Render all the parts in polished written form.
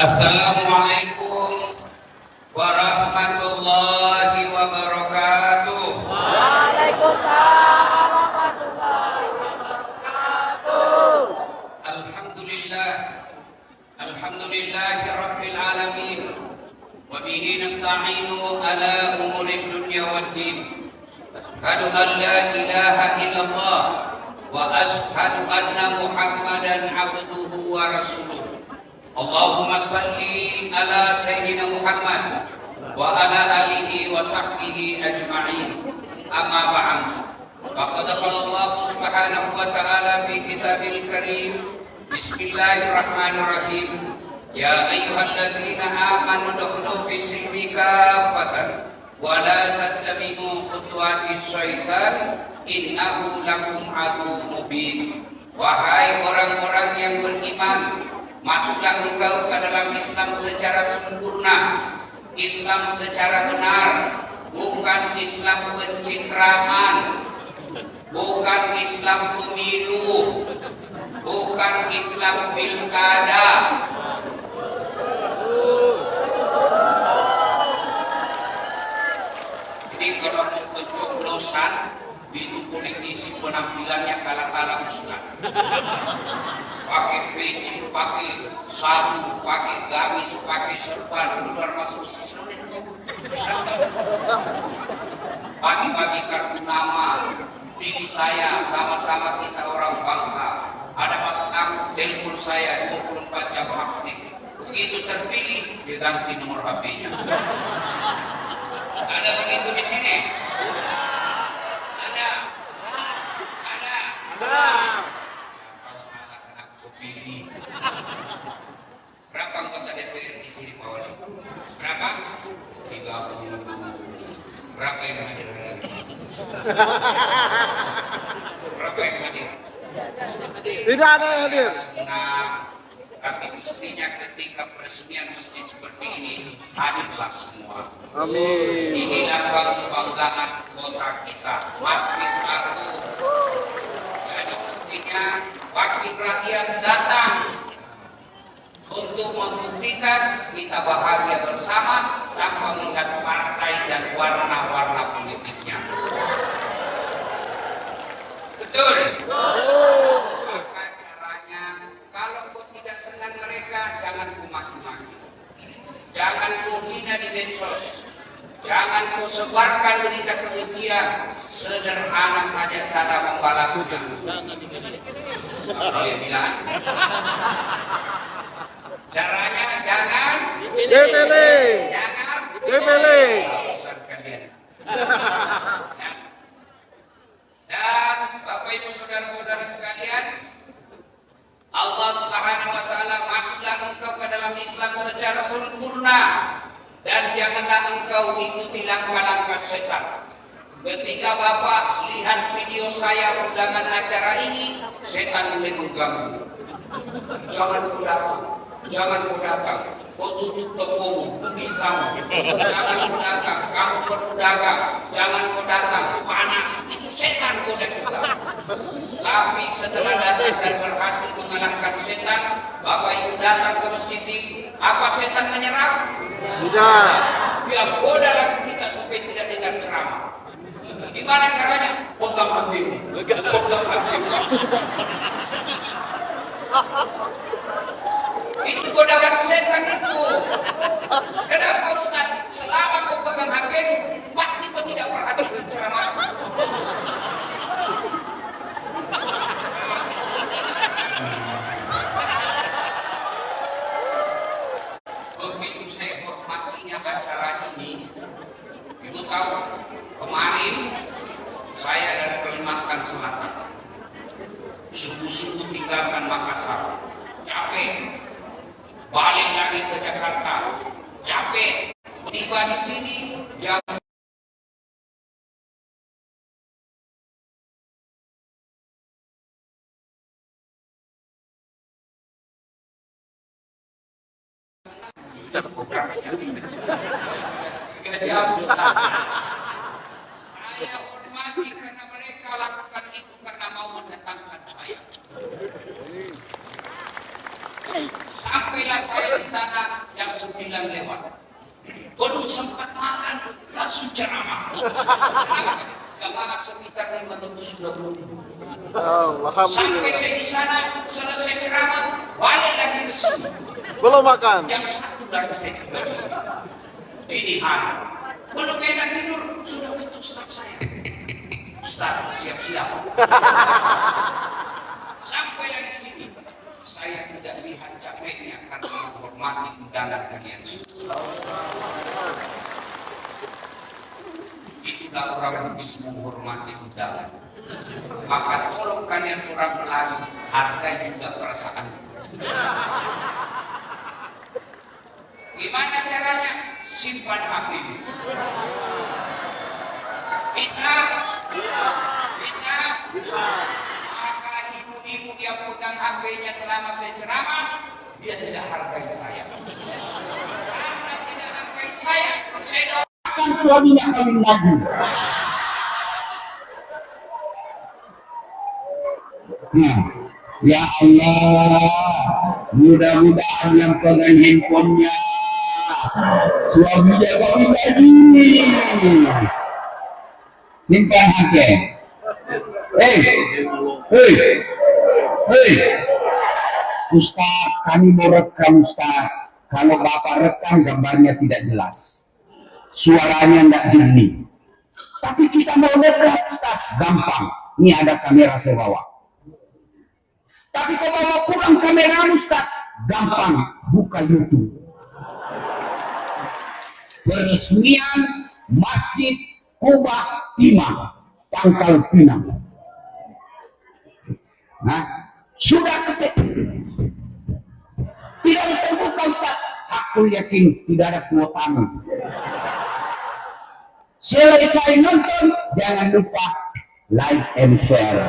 Assalamualaikum warahmatullahi wabarakatuh. Waalaikumsalam warahmatullahi wabarakatuh. Alhamdulillahi rabbil alamin. Wa bihi nasta'inu ala umurid dunya waddin. Asyhadu an la ilaha illallah wa asyhadu anna Muhammadan abduhu wa rasuluh. Allahumma salli ala Sayyidina Muhammad wa ala alihi wa sahbihi ajma'in. Amma ba'd. Faqad qala Allah subhanahu wa ta'ala fi kitabil karim. Bismillahirrahmanirrahim. Ya ayyuhalladzina amanu udkhulu fis-silmi kaffatan wa la tattabi'u khutuwatis syaitan innahu lakum aduwwun mubin. Wahai orang-orang yang beriman, masuklah engkau ke dalam Islam secara sempurna, Islam secara benar, bukan Islam pencitraan, bukan Islam pemilu, bukan Islam pilkada. Jadi kalau mau pencoblosan, itu politisi penampilannya kala-kala ustaz. Pakai peci, pakai sabun, pakai gamis, pakai serban, keluar masuk siswa. Pagi-pagi kartu nama, pilih saya, sama-sama kita orang bangka. Ada mas aku, telepon saya 24 jam aktif. Begitu terpilih, diganti nomor HP-nya. Ada begitu di sini? Ada. Berapa anggota DPR di sini Pak Wali? Berapa? 30. Berapa yang hadir? Berapa yang hadir? Tidak ada yang hadir. Nah, tapi mestinya ketika peresmian masjid seperti ini hadirlah semua. Amin. Inilah kebanggaan kota kita, Masjid Agung. Jadi mestinya wakil rakyat datang untuk membuktikan kita bahagia bersama tanpa melihat partai dan warna-warna politiknya. Betul? Maka caranya, kalau kau tidak senang mereka, jangan kau maki-maki. Jangan kau hina di medsos. Jangan kau sebarkan berita kebencian. Sederhana saja cara membalasnya. Apa yang bilang? Caranya jangan dipilih. Jangan Dipilih. Dan Bapak Ibu saudara-saudara sekalian, Allah Subhanahu wa taala masuklah engkau ke dalam Islam secara sempurna dan janganlah engkau ikuti langkah-langkah setan. Ketika Bapak lihat video saya undangan acara ini, setan mulai mengganggu. Jangan kau datang, jangan kau datang. Kau tutup tokomu, pergi kamu. Jangan kau datang, kamu berpedagang. Jangan kau datang, panas. Itu setan kau datang. Tapi setelah datang dan berhasil mengalahkan setan, Bapak Ibu datang ke masjid ini, apa setan menyerah? Tidak. Dia goda lagi kita supaya tidak dengar ceramah. Gimana caranya? Pegang hatimu. Pegang hatimu. Itu godaan setan itu. Kenapa Ustaz? Selama kau pegang hatimu, pasti kau tidak perhatikan ceramah. Begitu saya hormatinya acara ini, Ibu tahu, kemarin saya dari Kalimantan Selatan, subuh-subuh tinggalkan Makassar, capek, balik lagi ke Jakarta, capek, tiba di sini jam saya hormati karena mereka lakukan itu karena mau mendatangkan saya. Sampailah saya di sana jam 9 lewat. Belum sempat makan, langsung ceramah. Jamaah sekitar 500 sudah berkumpul. Sampai saya di sana, selesai ceramah, balik lagi ke sini. Belum makan. Jam 1 lagi saya sudah di sini. Ini hari. Belum enak tidur, sudah ketuk Ustaz saya. Ustaz, siap-siap. Sampai lagi sini, saya tidak lihat capeknya karena menghormati undangan kalian semua. Itulah orang Bugis menghormati undangan. Maka tolong kalian orang Melayu hargai juga perasaan. Gimana caranya? Simpan HP. Bisa? Bisa. Maka ibu-ibu yang pegang HP-nya selama saya ceramah, dia tidak hargai saya. Karena tidak hargai saya Kan suaminya kawin lagi. Ya Allah, mudah-mudahan yang pegang handphonenya suaminya kawin lagi. Simpan HP. Hei, Ustaz, kami mau rekam Ustaz. Kalau Bapak rekam gambarnya tidak jelas. Suaranya tidak jernih. Tapi kita mau rekam Ustaz, gampang. Ini ada kamera saya bawa. Tapi kalau bawa pulang kamera Ustaz, gampang. Buka YouTube. Peresmian Masjid Kubah Timah, Pangkal Pinang. Nah, sudah ketik. Tidak ditemukan Ustaz. Aku yakin tidak ada kuotanya. Selesai nonton, jangan lupa like and share.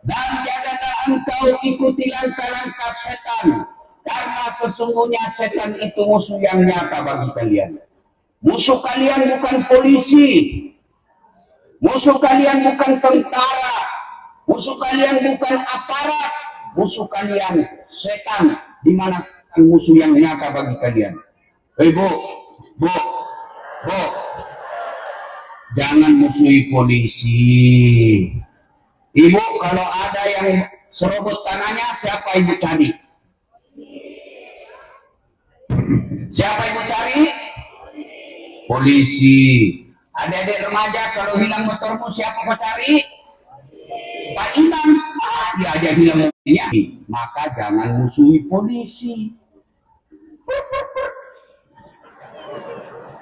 Dan janganlah engkau ikuti langkah-langkah setan, karena sesungguhnya setan itu musuh yang nyata bagi kalian. Musuh kalian bukan polisi, musuh kalian bukan tentara, musuh kalian bukan aparat, musuh kalian setan, di mana musuh yang nyata bagi kalian. Hei bu, jangan musuhi polisi. Ibu, kalau ada yang serobot tanahnya, siapa ibu cari? Siapa ibu cari? Polisi. Adik-adik remaja, kalau hilang motormu, siapa kau cari? Pak Imam. Dia aja hilang motornya. Maka jangan musuhi polisi.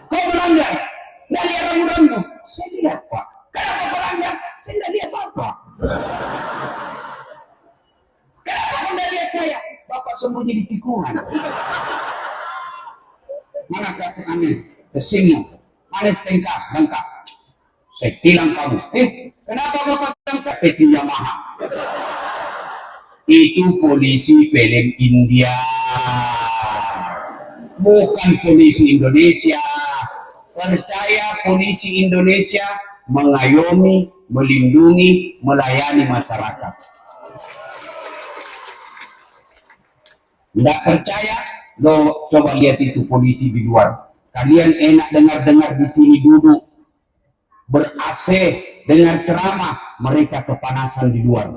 Kau melanggar, tidak lihat rambu-rambu. Saya lihat Pak. Kenapa melanggar? Saya tidak lihat apa. Kenapa Anda lihat saya? Bapak sembunyi di tikungan. Mana kartu angin? Kesini. Mana stnk? Lengkap. Saya tilang kamu. Kenapa Bapak bilang saya? PT Yamaha. Itu polisi film India. Bukan polisi Indonesia. Percaya polisi Indonesia mengayomi, melindungi, melayani masyarakat. Tidak percaya? Lo coba lihat itu polisi di luar. Kalian enak dengar-dengar di sini duduk ber-AC, dengar ceramah, mereka kepanasan di luar.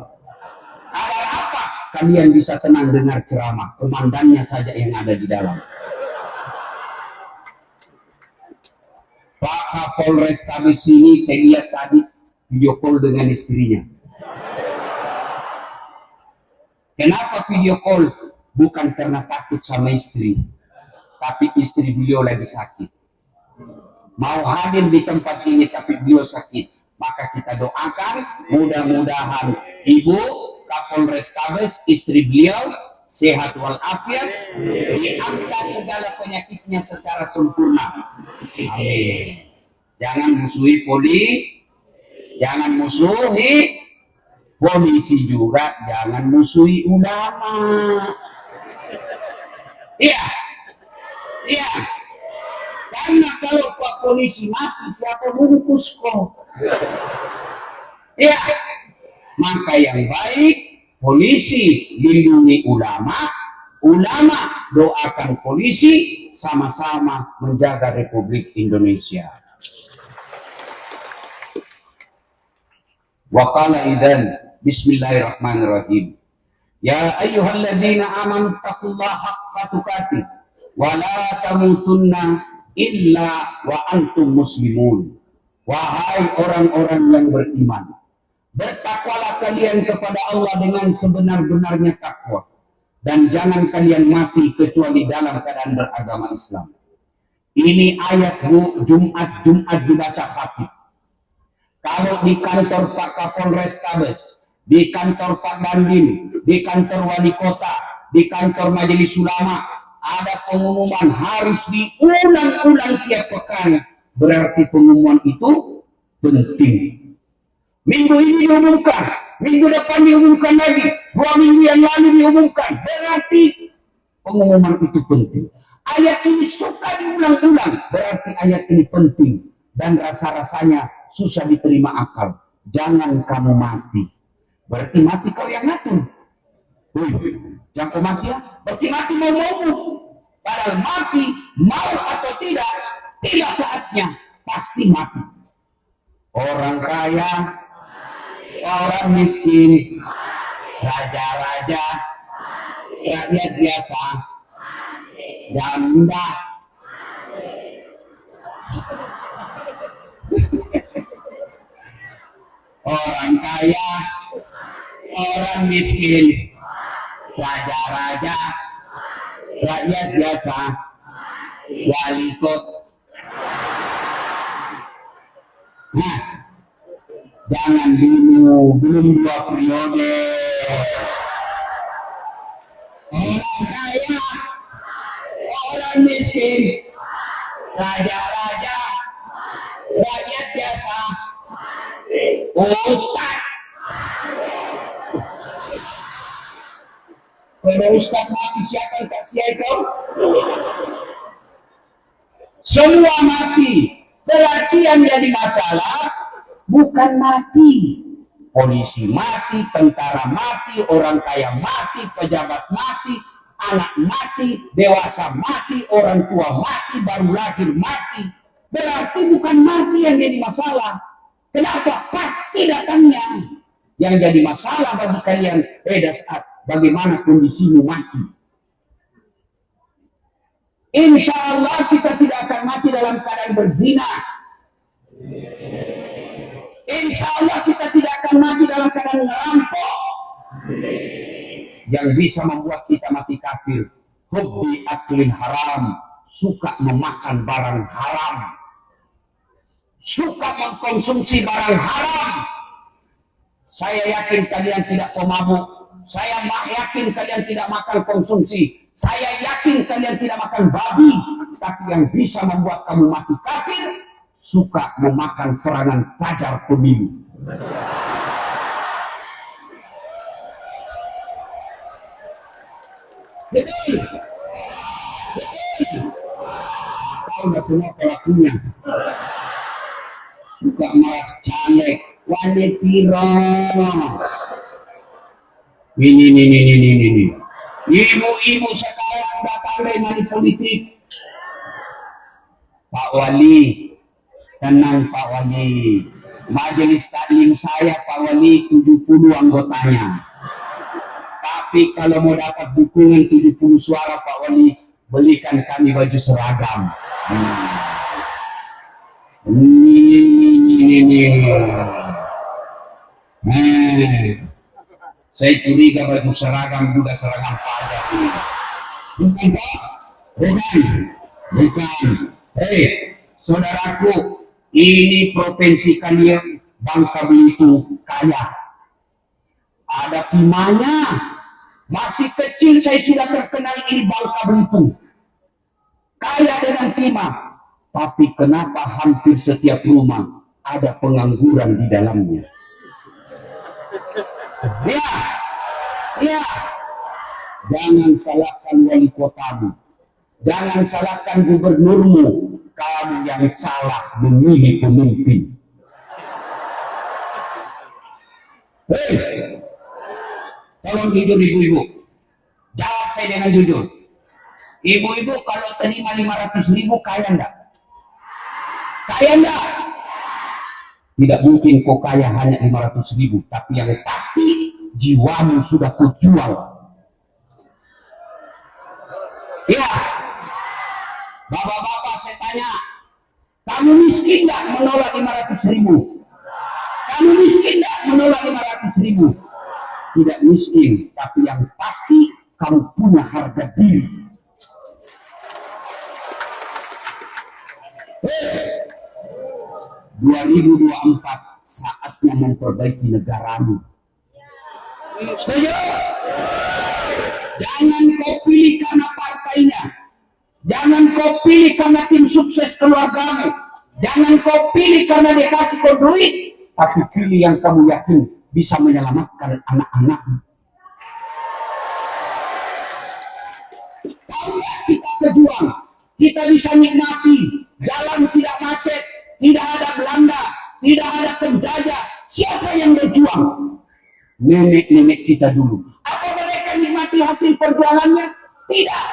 Ada apa? Kalian bisa tenang dengar ceramah, komandannya saja yang ada di dalam. Pak Kapolrestabes sini saya lihat tadi video call dengan istrinya. Kenapa video call? Bukan karena takut sama istri, tapi istri beliau lagi sakit. Mau hadir di tempat ini tapi beliau sakit. Maka kita doakan mudah-mudahan Ibu Kapolrestabes, istri beliau sehat walafiat, diangkat segala penyakitnya secara sempurna. Amin. Jangan musuhi jangan musuhi polisi juga, jangan musuhi ulama. Iya. Karena kalau Pak polisi mati, siapa bungkus kok? Iya. Maka yang baik polisi lindungi ulama, ulama doakan polisi, sama-sama menjaga Republik Indonesia. Wa qala idzan bismillahirrahmanirrahim. Ya ayyuhalladzina amanu taqullaha haqqa tuqatih wa la tamutunna illa wa antum muslimun. Wahai orang-orang yang beriman, bertakwalah kalian kepada Allah dengan sebenar-benarnya takwa, dan jangan kalian mati kecuali dalam keadaan beragama Islam. Ini ayat Jumat dibaca khatib. Kalau di kantor Pak Kapolres Tabes, di kantor Pak Dandim, di kantor wali kota, di kantor majelis ulama, ada pengumuman harus diulang-ulang tiap pekan, berarti pengumuman itu penting. Minggu ini diumumkan, minggu depan diumumkan lagi, 2 minggu yang lalu diumumkan, berarti pengumuman itu penting. Ayat ini suka diulang-ulang, berarti ayat ini penting, dan rasa-rasanya susah diterima akal. Jangan kamu mati, berarti mati kau yang ngatur. Jangan kau mati ya, berarti mati mau-mau. Padahal mati, mau atau tidak saatnya, pasti mati. Orang kaya, orang miskin, raja-raja, rakyat biasa, janda, orang kaya, orang miskin, raja-raja, rakyat biasa, wali kota. Nah, jangan dulu, belum 2 periode. Orang kaya, orang miskin, raja-raja, rakyat biasa, ustaz. Kalau ustaz mati, siapa yang kasih kau? Semua mati. Berarti yang jadi masalah bukan mati. Polisi mati, tentara mati, orang kaya mati, pejabat mati, anak mati, dewasa mati, orang tua mati, baru lahir mati. Berarti bukan mati yang jadi masalah. Kenapa? Pasti datangnya. Yang jadi masalah bagi kalian pada saat bagaimana kondisimu mati. Insya Allah kita tidak akan mati dalam keadaan berzina. Insya Allah kita tidak akan mati dalam keadaan merampok. Yang bisa membuat kita mati kafir, hubbi aklin haram, suka memakan barang haram, suka mengkonsumsi barang haram. Saya yakin kalian tidak pemabuk. Saya yakin kalian tidak makan konsumsi. Saya yakin kalian tidak makan babi. Tapi yang bisa membuat kamu mati kafir, suka memakan serangan fajar pemilu. Betul. Tahu nggak semua pelakunya? Suka malas caleg, wali piro. Ini. Ibu-ibu sekarang sudah pandai money politik. Pak Wali, tenang Pak Wali. Majelis taklim saya Pak Wali 70 anggotanya. Tapi kalau mau dapat dukungan 70 suara Pak Wali, belikan kami baju seragam. Saya curiga baju seragam juga seragam pajak ini. Bukan Pak? Bukan. Hei, saudaraku, ini provinsi kalian Bangka Belitung kaya. Ada timahnya. Masih kecil saya sudah terkenal ini Bangka Belitung. Kaya dengan timah. Tapi kenapa hampir setiap rumah ada pengangguran di dalamnya? Ya. Jangan salahkan wali kotamu. Jangan salahkan gubernurmu. Kamu yang salah memilih pemimpin. Tolong jujur ibu-ibu. Jawab saya dengan jujur. Ibu-ibu kalau terima 500.000 kaya enggak? Kaya enggak? Tidak mungkin kau kaya hanya 500.000, tapi yang pasti jiwamu sudah kau jual. Ya, bapak-bapak saya tanya, kamu miskin enggak menolak 500.000? Kamu miskin enggak menolak 500.000? Tidak miskin, tapi yang pasti kamu punya harga diri. 2024 saatnya memperbaiki negaramu. Setuju? Jangan kau pilih karena partainya. Jangan kau pilih karena tim sukses keluargamu. Jangan kau pilih karena dia kasih kau duit. Tapi pilih yang kamu yakin bisa menyelamatkan anak-anakmu. Kalau kita berjuang, kita bisa nikmati. Jalan tidak macet, tidak ada Belanda, tidak ada penjajah. Siapa yang berjuang? Nenek-nenek kita dulu. Apa mereka nikmati hasil perjuangannya? Tidak.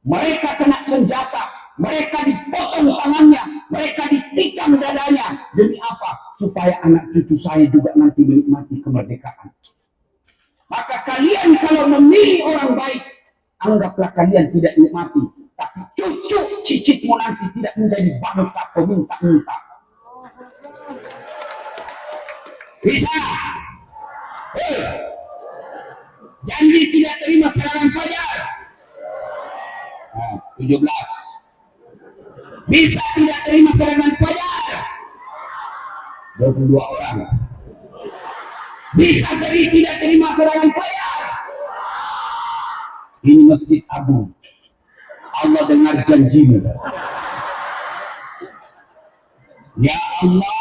Mereka kena senjata, mereka dipotong tangannya, mereka ditikam dadanya. Demi apa? Supaya anak cucu saya juga nanti menikmati kemerdekaan. Maka kalian kalau memilih orang baik, anggaplah kalian tidak nikmati. Tapi cucu cicitmu nanti tidak menjadi bangsa peminta-minta. Bisa? Janji tidak terima serangan fajar. 17. Bisa tidak terima serangan fajar. 22 orang. Bisa tidak terima serangan fajar. Ini Masjid Abu. Allah dengar janjimu. Ya Allah,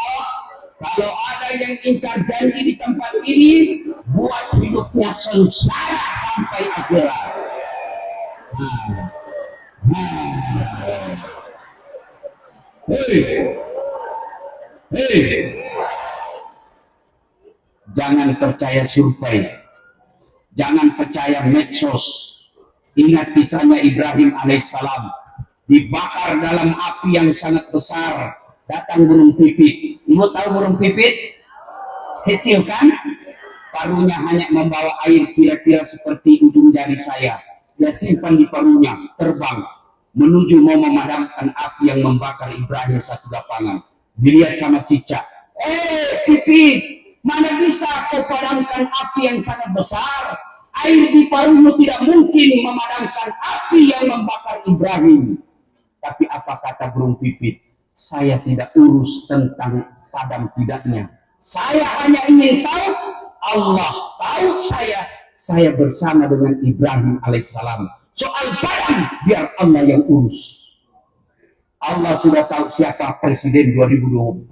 kalau ada yang ingkar janji di tempat ini, buat hidupnya sengsara sampai akhirat. Hei, jangan percaya survei, jangan percaya medsos. Ingat kisahnya Ibrahim alaihissalam dibakar dalam api yang sangat besar. Datang burung pipit. Ibu tahu burung pipit? Kecil kan? Paruhnya hanya membawa air kira-kira seperti ujung jari saya. Dia simpan di paruhnya, terbang menuju mau memadamkan api yang membakar Ibrahim satu lapangan. Dilihat sama cicak. Pipit, mana bisa kau padamkan api yang sangat besar? Air di paruhmu tidak mungkin memadamkan api yang membakar Ibrahim. Tapi apa kata burung pipit? Saya tidak urus tentang padam tidaknya. Saya hanya ingin tahu, Allah tahu saya bersama dengan Ibrahim alaihissalam. Soal padam, biar Allah yang urus. Allah sudah tahu siapa presiden 2024.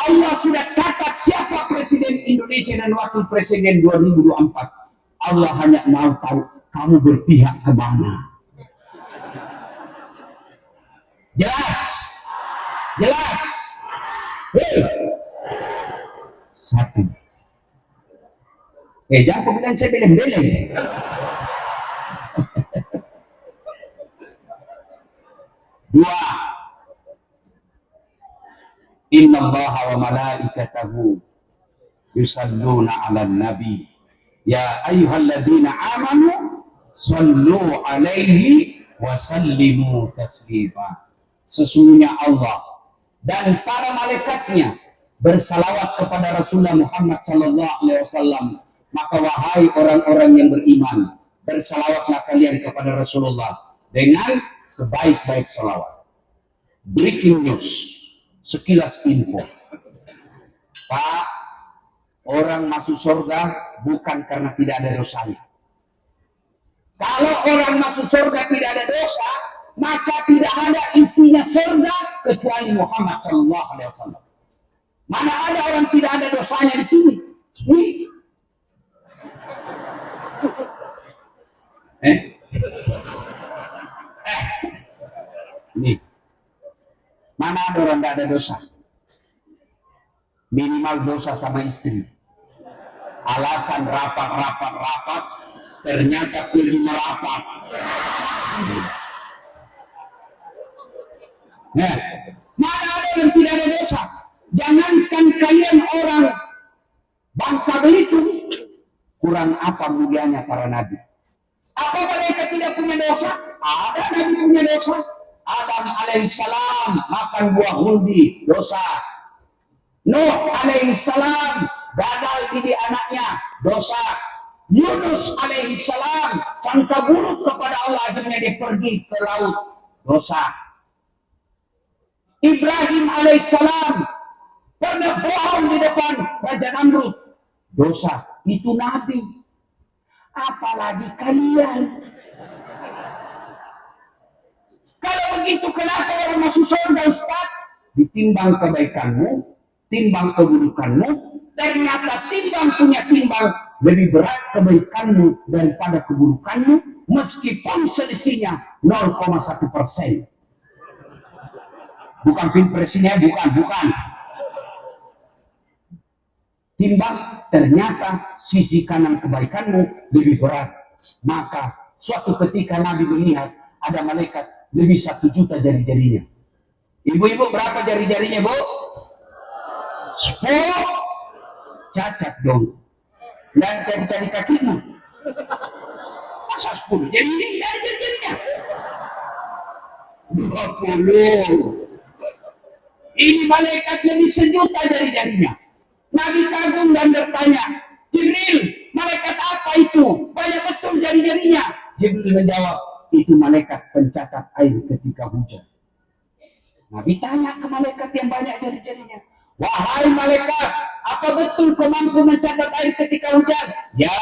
Allah sudah catat siapa presiden Indonesia dan wakil presiden 2024. Allah hanya mau tahu kamu berpihak kemana. Jelas? Jelas? Satu. Jangan kau bilang saya beleng-beleng. Dua. Inna Allah wa malaikatahu yusalluna ala nabi. Ya ayyuhalladzina amanu sallu alaihi wa sallimu taslima. Sesungguhnya Allah dan para malaikatnya bersalawat kepada Rasulullah Muhammad sallallahu alaihi wasallam. Maka wahai orang-orang yang beriman, bersalawatlah kalian kepada Rasulullah dengan sebaik-baik salawat. Breaking news, sekilas info. Pak, orang masuk surga bukan karena tidak ada dosanya. Kalau orang masuk surga tidak ada dosa, maka tidak ada isinya surga kecuali Muhammad sallallahu alaihi wasallam. Mana ada orang tidak ada dosanya di sini? Nih. Mana ada orang tidak ada dosa? Minimal dosa sama istri. Alasan rapat, ternyata pilih merapat. Nah, mana ada yang tidak ada dosa? Jangankan kalian orang Bangka Belitung, kurang apa mulianya para nabi? Apa mereka tidak punya dosa? Ada nabi punya dosa. Adam alaihissalam makan buah huldi, dosa. Nuh alaihissalam gagal didik anaknya, dosa. Yunus alaihissalam sangka buruk kepada Allah, akhirnya dia pergi ke laut, dosa. Ibrahim alaihissalam pernah bohong di depan Raja Namrud, dosa. Itu nabi. Apalagi kalian. Kalau begitu kenapa orang masuk surga, Ustaz? Ditimbang kebaikanmu, timbang keburukanmu, ternyata timbang punya timbang lebih berat kebaikanmu daripada keburukanmu, meskipun selisihnya 0,1%. Bukan pilpresnya, bukan. Timbang ternyata sisi kanan kebaikanmu lebih berat. Maka suatu ketika Nabi melihat ada malaikat lebih 1 juta jari-jarinya. Ibu-ibu berapa jari-jarinya, Bu? 10. Cacat dong. Dan jari-jari kakinya. Masa 10? Jadi ini jari-jarinya 20. Ini malaikat lebih 1 juta jari-jarinya. Nabi kagum dan bertanya, Jibril, malaikat apa itu? Banyak betul jari-jarinya. Jibril menjawab, itu malaikat pencatat air ketika hujan. Nabi tanya ke malaikat yang banyak jari-jarinya, wahai malaikat, apa betul kau mampu mencatat air ketika hujan? Ya,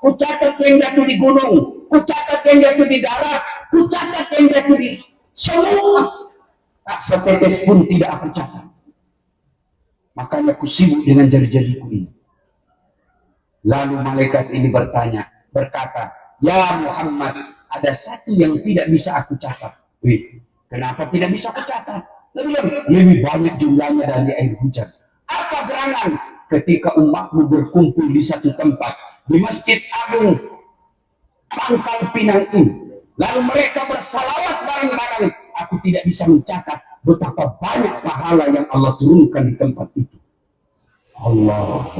ku catat yang jatuh di gunung, ku catat yang jatuh di darat, ku catat yang jatuh di semua. Tak setetes pun tidak aku catat. Makanya ku sibuk dengan jari-jariku ini. Lalu malaikat ini berkata, ya Muhammad, ada satu yang tidak bisa aku catat. Wih, kenapa tidak bisa aku catat? Lebih banyak jumlahnya dari air hujan. Apa gerangan ketika umatmu berkumpul di satu tempat di Masjid Agung Pangkal Pinang ini, lalu mereka bersalawat bareng-bareng, aku tidak bisa mencatat betapa banyak pahala yang Allah turunkan di tempat itu. Allah.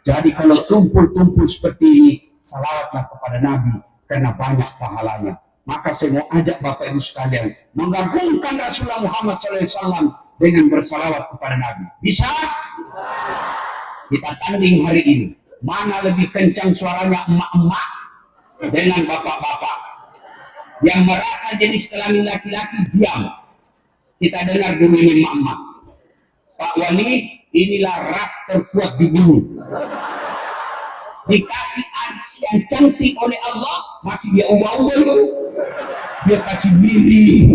Jadi kalau tumpul-tumpul seperti ini, salawatlah kepada Nabi karena banyak pahalanya. Maka saya mau ajak Bapak Ibu sekalian menggabungkan Rasulullah Muhammad SAW dengan bersalawat kepada Nabi. Bisa? Kita tanding hari ini. Mana lebih kencang suaranya emak-emak dengan bapak-bapak. Yang merasa jenis kelamin laki-laki, diam. Kita dengar dulu ini emak-emak. Pak Wali, inilah ras terkuat di bumi. Dikasih adik yang cantik oleh Allah, masih dia ubah-ubah itu. Dia kasih biri.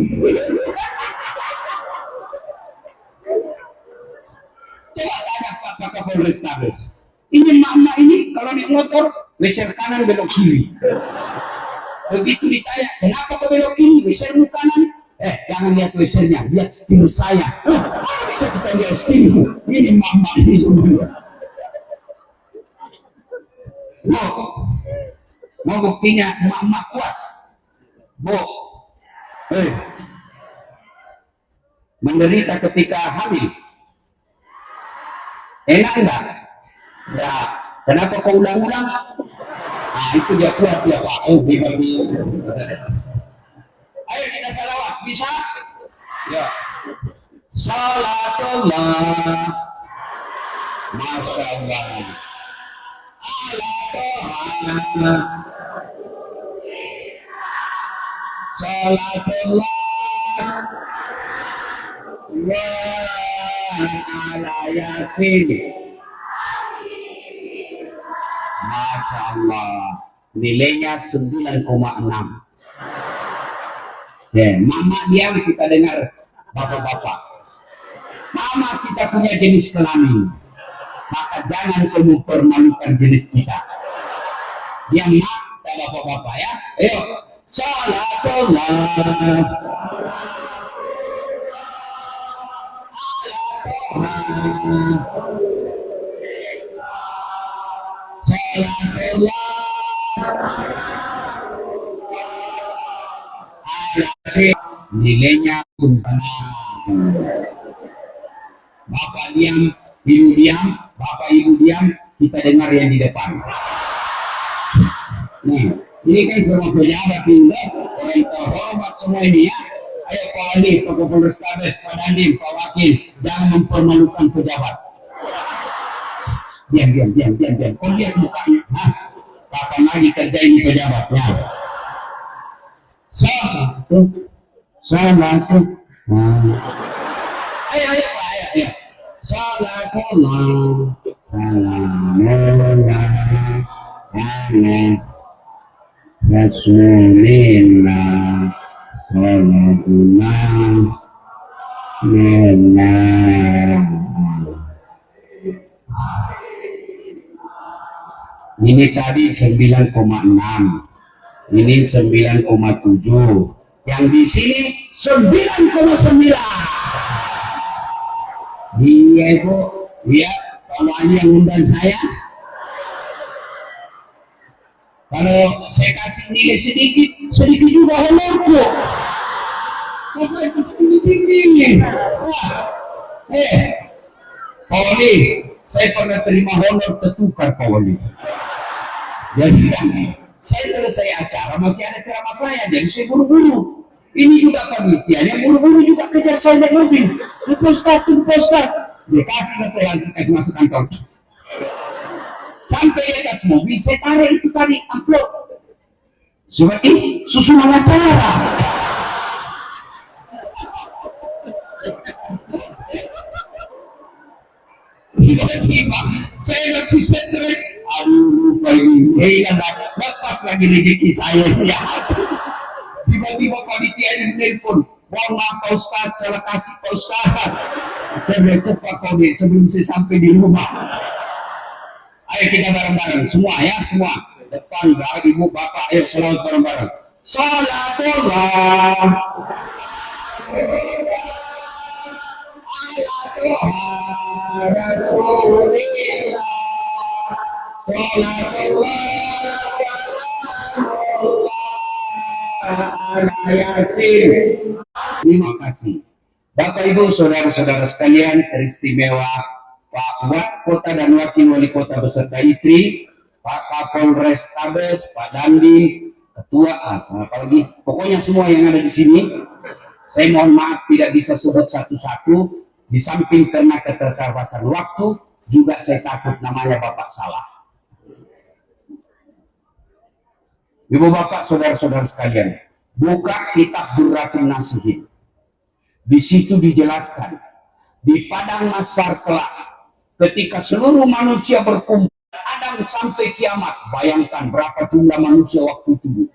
Coba tanya Pak Kapolres Tabes. Ini emak-emak ini kalau naik motor, geser kanan belok kiri. Begitu ditanya, kenapa kau belok kiri, geser kanan? Jangan lihat gesernya, lihat stil saya. Bisa kita lihat stil. Ini emak-emak ini semua. Mau buktinya emak-emak kuat. Bu, menderita ketika hamil. Enak enggak? Ya, kenapa kau ulang-ulang? Nah, itu dia kuat ya Pak. Ayo kita salawat, bisa? Ya. Salatullah. Masya Allah. Ala Tuhan. Salatullah. Wa ala yasin. Masya Allah. Nilainya 9,6. Mama diam, kita dengar bapak-bapak. Mama kita punya jenis kelamin, maka jangan kamu permalukan jenis kita. Diam kita bapak-bapak ya. Ayo, salatullah. nilainya Bapak diam, Ibu diam, Bapak Ibu diam, kita dengar yang di depan. Nah, ini kan semua pejabat juga, orang terhormat semua ini ya. Ayo Pak Wali, Pak Kapolrestabes, Pak Dandim, Pak Wakil, jangan mempermalukan pejabat. Diam. Kau lihat mukanya, kapan lagi kerja ini pejabatnya? Salah tuh. Ayo Pak, ayo. Salatullah, salamullah, ala Rasulillah, salatullah, lillah. Ini tadi 9,6, ini 9,7, yang di sini 9,9. Iya Ibu, iya, kalau Ani yang undang saya, kalau saya kasih nilai sedikit juga honorku. Apa itu sedikit? Pak Wali, saya pernah terima honor tertukar Pak Wali. Jadi saya selesai acara masih ada ceramah saya, jadi saya buru-buru. Ini juga panitianya buru-buru juga kejar saya naik mobil. Poster. Dikasih saya langsung kasih masuk kantor. Sampai di atas mobil saya tarik itu tadi amplop. Seperti susunan acara. Tiba-tiba saya masih stres. Aduh lupa ini. Lepas lagi rezeki saya. Ya. Tiba-tiba panitia yang telepon, mohon maaf Pak Ustadz, salah kasih Pak Ustadz. Saya berikut Pak Kode sebelum saya sampai di rumah. Ayo kita bareng-bareng, semua ya, semua. Depan, ibu, bapak, ayo selawat bareng-bareng. Salatullah. Terima kasih Bapak Ibu saudara-saudara sekalian teristimewa, Pak Wali Kota dan Wakil Wali Kota beserta istri, Pak Kapolrestabes, Pak Dandim, Ketua, apalagi pokoknya semua yang ada di sini. Saya mohon maaf tidak bisa sebut satu-satu, di samping karena keterbatasan waktu, juga saya takut namanya Bapak salah. Ibu bapak, saudara-saudara sekalian, buka kitab Durratun Nasihin. Di situ dijelaskan, di padang mahsyar kelak, ketika seluruh manusia berkumpul, Adam sampai kiamat, bayangkan berapa jumlah manusia waktu itu.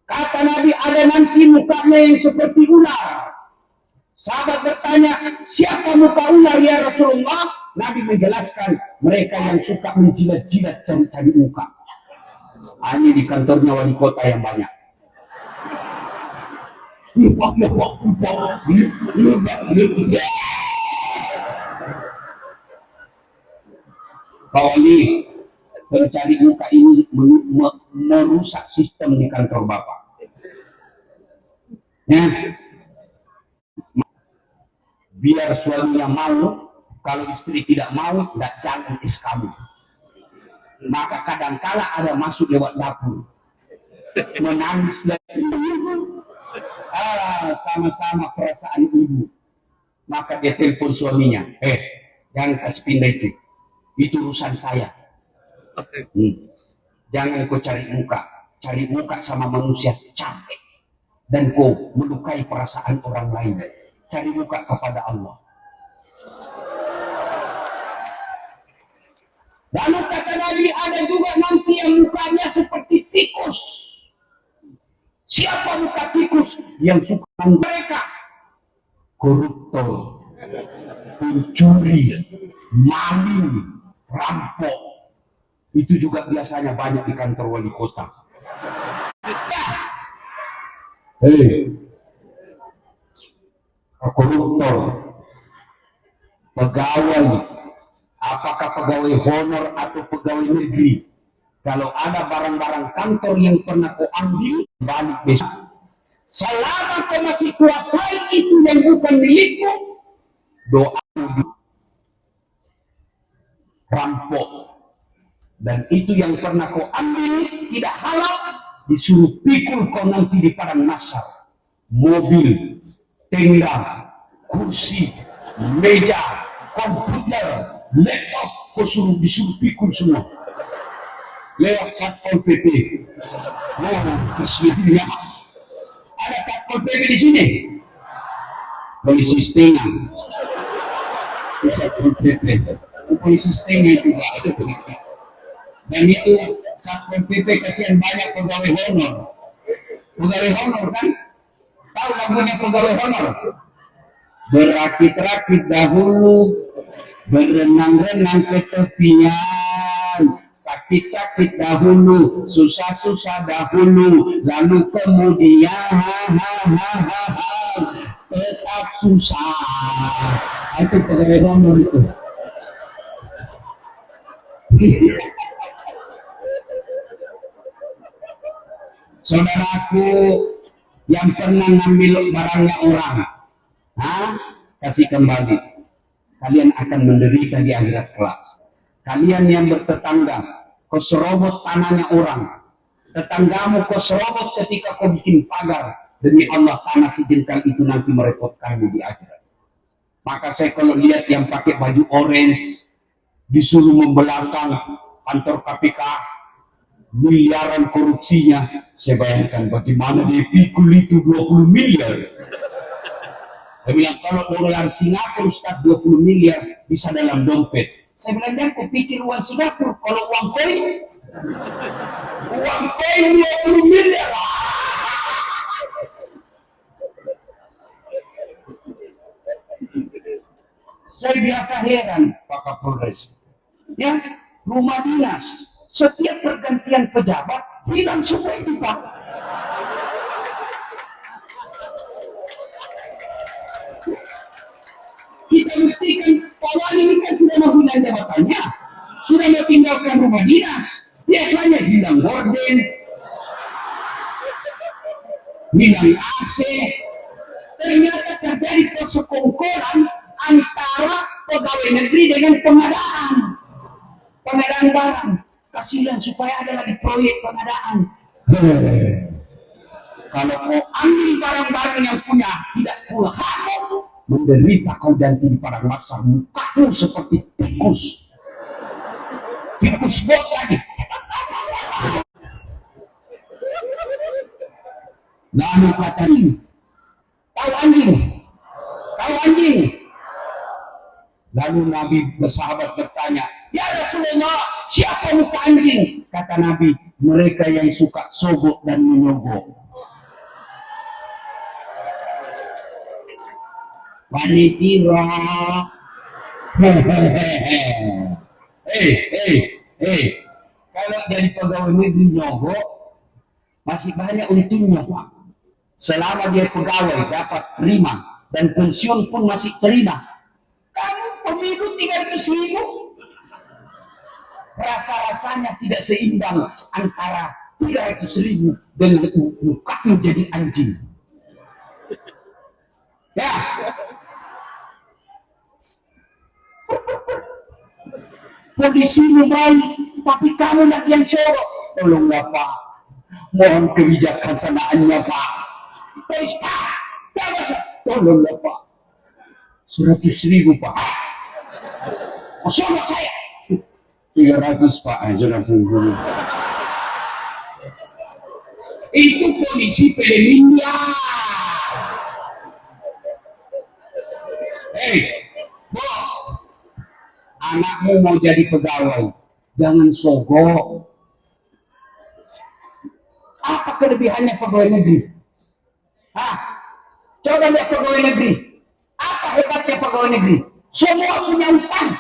Kata Nabi, ada nanti mukanya yang seperti ular. Sahabat bertanya, siapa muka ular ya Rasulullah? Nabi menjelaskan, mereka yang suka menjilat-jilat cari-cari muka. Hanya di kantornya wali kota yang banyak. Pak Wali, pencari muka ini merusak sistem di kantor Bapak. Ya. Biar suaminya mau, kalau istri tidak mau, tidak jalan kamu. Maka kadangkala ada masuk lewat dapur, menangis dan sama-sama perasaan ibu. Maka dia telepon suaminya, jangan kasih pindah itu urusan saya. Jangan kau cari muka sama manusia capek, dan kau melukai perasaan orang lain. Cari muka kepada Allah. Lalu kata Nabi, ada juga nanti yang mukanya seperti tikus. Siapa muka tikus? Yang suka mereka koruptor, pencuri, maling, rampok. Itu juga biasanya banyak di kantor wali kota. Koruptor, pegawai, apakah pegawai honor atau pegawai negeri, kalau ada barang-barang kantor yang pernah kau ambil, balik besok. Selama kau masih kuasai itu yang bukan milikmu, doa rampok. Dan itu yang pernah kau ambil tidak halal, disuruh pikul kau nanti di padang mahsyar. Mobil, tenda, kursi, meja, komputer, laptop, kau disuruh pikul semua lewat Satpol PP. Oh, kesiannya. Ada Satpol PP di sini. Polisi setengah. Satpol PP. Polisi setengah juga ada. Dan itu Satpol PP kasihan banyak pegawai honor. Pegawai honor kan? Tahu lagunya pegawai honor? Berakit-rakit dahulu, berenang-renang ke tepian, sakit-sakit dahulu, susah-susah dahulu, lalu kemudian tetap susah. Itu pegawai honor itu. Saudaraku yang pernah ngambil barangnya orang, kasih kembali. Kalian akan menderita di akhirat kelak. Kalian yang bertetangga, kau serobot tanahnya orang. Tetanggamu kau serobot ketika kau bikin pagar. Demi Allah, tanah sejengkal itu nanti merepotkanmu di akhirat. Maka saya kalau lihat yang pakai baju orange, disuruh membelakang kantor KPK, miliaran korupsinya, saya bayangkan bagaimana dia pikul itu 20 miliar. Saya bilang kalau dolar Singapura Ustaz 20 miliar bisa dalam dompet. Saya bilang jangan kau pikir uang Singapura, kalau uang koin 20 miliar. Saya biasa heran Pak Kapolres. Ya, rumah dinas setiap pergantian pejabat hilang semua itu Pak. Kita buktikan bahwa ini kan sudah mau hilang jabatannya, sudah mau tinggalkan rumah dinas, biasanya hilang gorden, hilang AC. Ternyata terjadi persekongkolan antara pegawai negeri dengan pengadaan barang. Kasihan supaya ada lagi proyek pengadaan. Kalau kau ambil barang-barang yang punya tidak pula hakmu, menderita kau nanti di padang mahsyar, mukamu seperti tikus bot lagi. Lalu kata tahu anjing. Lalu Nabi bersahabat bertanya, ya Rasulullah, siapa muka anjing? Kata Nabi, mereka yang suka sogok dan menyogok. Wanitira. Kalau jadi pegawai negeri nyogok, masih banyak untungnya Pak. Selama dia pegawai dapat terima dan pensiun pun masih terima. Kamu pemilu 300.000, rasa-rasanya tidak seimbang antara 300.000 dengan mukamu jadi anjing. Ya. Kondisimu baik, tapi kamu lagi yang sorok. Tolonglah Pak, mohon kebijakan sanaannya Pak. Polis Pak, tolonglah Pak. 100.000 Pak. Kosong saya. 300 Pak. Itu polisi Peleminda. Anakmu mau jadi pegawai, jangan sogok. Apa kelebihannya pegawai negeri? Coba lihat pegawai negeri. Apa hebatnya pegawai negeri? Semua punya utang.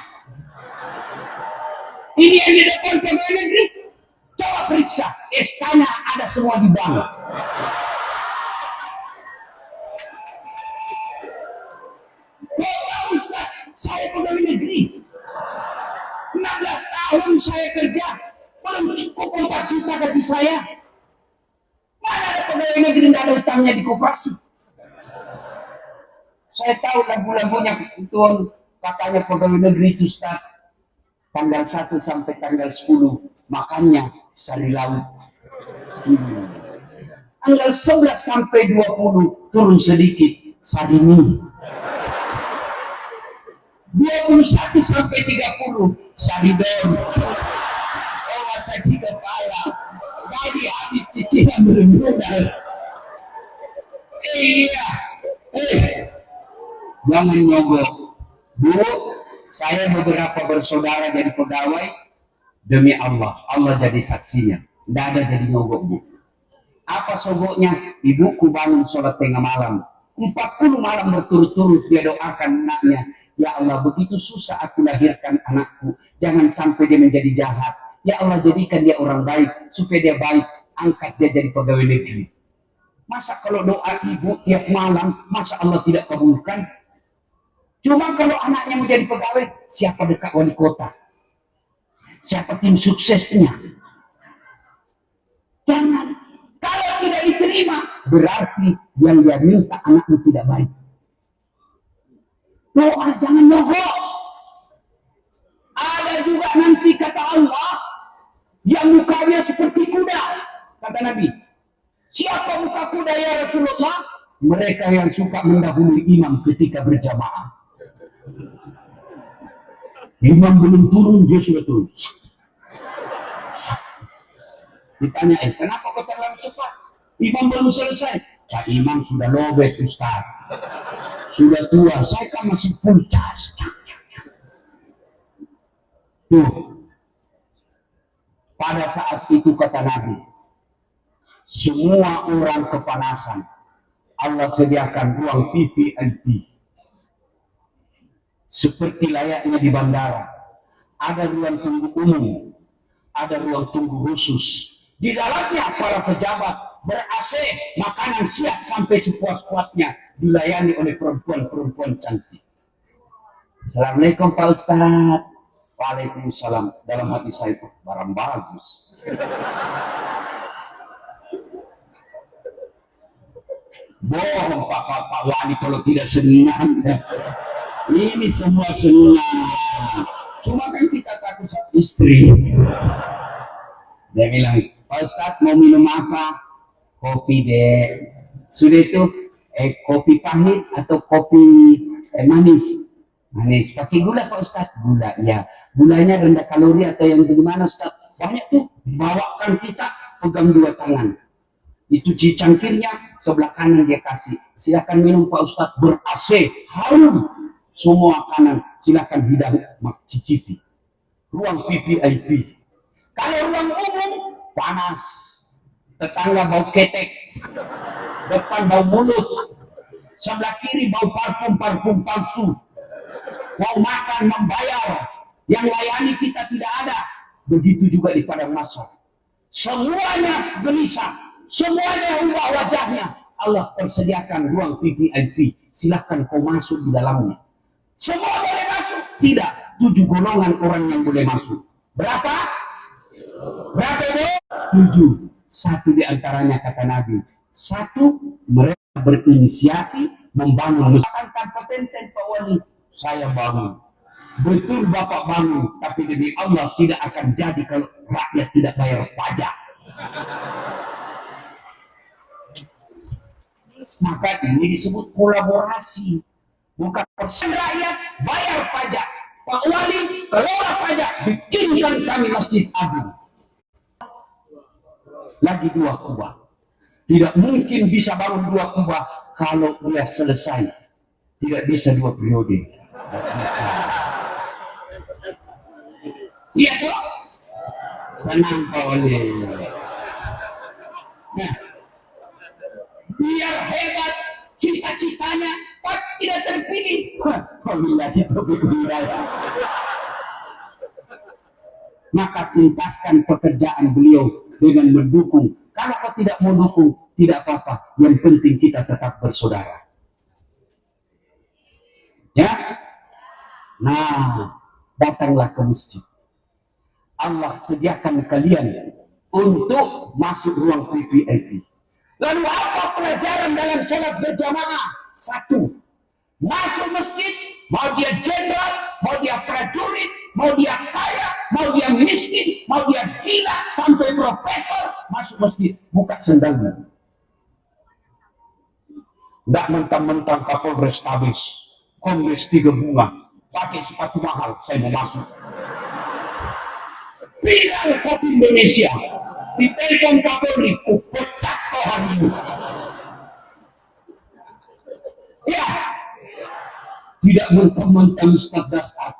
Ini yang di depan pegawai negeri. Coba periksa, SK-nya ada semua di bank. Kok tahu Ustaz? Saya pegawai negeri. tahun saya kerja, belum cukup 4 juta gaji saya. Mana ada pegawai negeri tidak ada utangnya di koperasi? Saya tahu lagu-lagunya itu katanya pegawai negeri itu start tanggal 1 sampai tanggal 10 makannya sari laut. Tanggal 11 sampai 20 turun sedikit sari mie. 21 sampai 30 sari don. Oh masa di kepala. Tadi habis cicilan belum lunas. Iya. Jangan nyogok. Bu, saya beberapa bersaudara jadi pegawai. Demi Allah, Allah jadi saksinya. Tidak ada jadi nyogok, Bu. Apa sogoknya? Ibuku bangun sholat tengah malam. 40 malam berturut-turut dia doakan anaknya. Ya Allah, begitu susah aku lahirkan anakku. Jangan sampai dia menjadi jahat. Ya Allah, jadikan dia orang baik. Supaya dia baik, angkat dia jadi pegawai negeri. Masa kalau doa ibu tiap malam, masa Allah tidak kabulkan? Cuma kalau anaknya menjadi pegawai, siapa dekat wali kota? Siapa tim suksesnya? Jangan. Kalau tidak diterima, berarti yang dia minta anaknya tidak baik. Doa jangan nyogok. Ada juga nanti kata Allah, yang mukanya seperti kuda. Kata Nabi, siapa muka kuda ya Rasulullah? Mereka yang suka mendahului imam ketika berjamaah. Imam belum turun, dia sudah turun. Ditanya, kenapa kau terlalu cepat? Imam belum selesai. Pak Imam sudah lobet, Ustaz. Sudah tua, saya kan masih full charge. Tuh. Pada saat itu kata Nabi, semua orang kepanasan. Allah sediakan ruang VIP. Seperti layaknya di bandara. Ada ruang tunggu umum, ada ruang tunggu khusus. Di dalamnya para pejabat ber-AC, makanan siap sampai sepuas-puasnya, dilayani oleh perempuan-perempuan cantik. Assalamualaikum Pak Ustadz. Waalaikumsalam. Dalam hati saya itu barang bagus. Bohong Pak Wali kalau tidak senang. Ini semua senang. Cuma kan kita takut sama istri. Dia bilang, Pak Ustadz mau minum apa? Kopi deh. Sudah itu kopi pahit atau kopi manis? Manis. Pakai gula Pak Ustadz? Gula, ya. Gulanya rendah kalori atau yang bagaimana Ustadz? Banyak tuh. Bawakan kita, pegang 2 tangan. Itu cangkirnya sebelah kanan dia kasih. Silakan minum Pak Ustadz, ber-AC, harum. Semua kanan, silakan hidang, cicipi. Ruang VIP. Kalau ruang umum, panas. Tetangga bau ketek. Depan bau mulut. Sebelah kiri bau parfum palsu. Mau makan, membayar. Yang layani kita tidak ada. Begitu juga di padang mahsyar. Semuanya gelisah. Semuanya ubah wajahnya. Allah persediakan ruang VIP. Silahkan kau masuk di dalamnya. Semua boleh masuk? Tidak. 7 golongan orang yang boleh masuk. Berapa? Berapa itu? 7. 1 di antaranya kata Nabi. 1, mereka berinisiasi membangun masjid. Kompeten Pak Wali. Saya bangun. Betul Bapak bangun. Tapi demi Allah tidak akan jadi kalau rakyat tidak bayar pajak. Maka ini disebut kolaborasi. Bukan persen rakyat bayar pajak. Pak Wali kelola pajak, bikinkan kami masjid agung. Lagi 2 kubah. Tidak mungkin bisa bangun 2 kubah kalau dia selesai. Tidak bisa 2 periode. Iya toh? Tenang Pak Wali. Nah, biar hebat cita-citanya, tapi tidak terpilih. Maka tuntaskan pekerjaan beliau dengan mendukung. Kalau kau tidak mau dukung, tidak apa-apa. Yang penting kita tetap bersaudara. Ya? Nah, datanglah ke masjid. Allah sediakan kalian untuk masuk ruang VIP. Lalu apa pelajaran dalam sholat berjamaah? Satu, masuk masjid, mau dia jenderal, mau dia prajurit, mau dia kaya, mau dia miskin, mau dia gila, sampai profesor, masuk masjid, buka sendalnya. Tidak mentang-mentang Kapolres Tabes, Kongres 3 bunga, pakai sepatu mahal, saya mau masuk. Viral satu Indonesia, ditelepon Kapolri, pecat kau hari ini. Ya, tidak mentang-mentang Ustaz Dasar,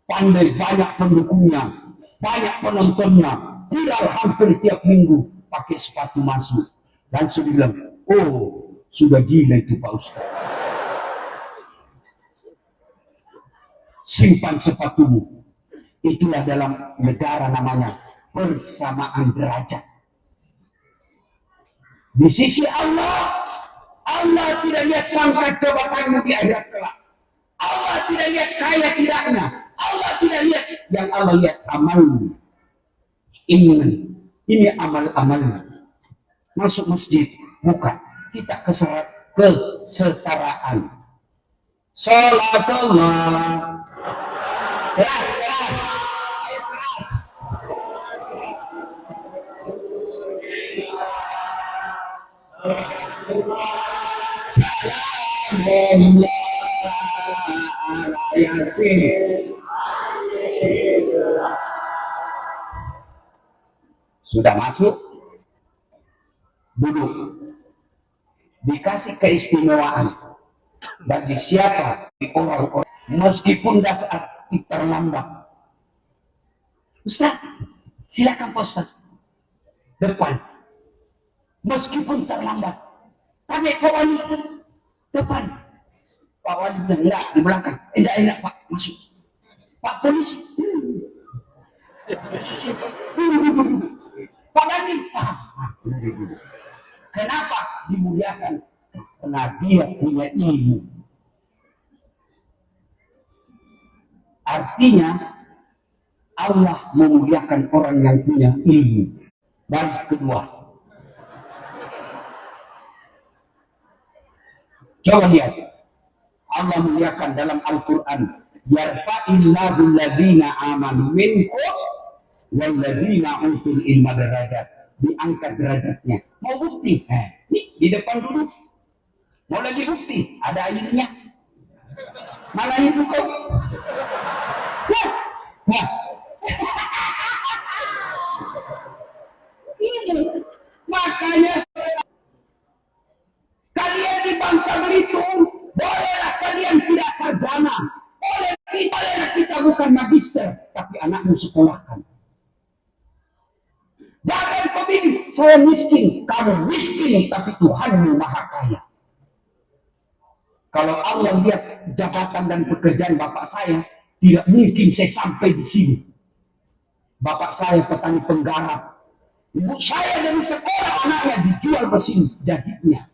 pandai, banyak pendukungnya, banyak penontonnya, viral hampir tiap minggu, pakai sepatu masuk. Dan saya bilang, oh, sudah gila itu Pak Ustaz. Simpan sepatumu. Itulah dalam negara namanya persamaan derajat. Di sisi Allah, Allah tidak lihat pangkat jabatanmu di akhirat kelak. Allah tidak lihat kaya tidaknya. Allah tidak lihat, yang Allah lihat amalmu. Ini amal-amalnya. Masuk masjid, bukan. Kita kesetaraan. Salatullah. Keras. Sudah masuk, duduk, dikasih keistimewaan bagi siapa, di orang-orang, meskipun dasar terlambat. Ustaz, silakan Pak Ustaz, depan, meskipun terlambat. Tapi Pak Wali, depan. Pak Wali bilang, enggak, di belakang. Enggak, Pak, masuk. Pak Polisi, Pak Dani, kenapa dimuliakan? Karena dia punya ilmu. Artinya, Allah memuliakan orang yang punya ilmu. Baris kedua. Coba lihat. Allah muliakan dalam Al-Quran. Yarfa'illahu alladhina amanu minkum walladhina utul ilma darajat. Diangkat derajatnya. Mau bukti? Nih, di depan dulu. Mau lagi bukti? Ada airnya. Mana itu kau? Ini. Makanya kalian di Bangka Belitung, bolehlah kalian tidak sarjana, bolehlah kita bukan magister, tapi anakmu sekolahkan. Jangan kau bilang, saya miskin, kamu miskin, tapi Tuhanmu maha kaya. Kalau Allah lihat jabatan dan pekerjaan bapak saya, tidak mungkin saya sampai di sini. Bapak saya petani penggarap, ibu saya dari sekolah anaknya dijual mesin jadinya.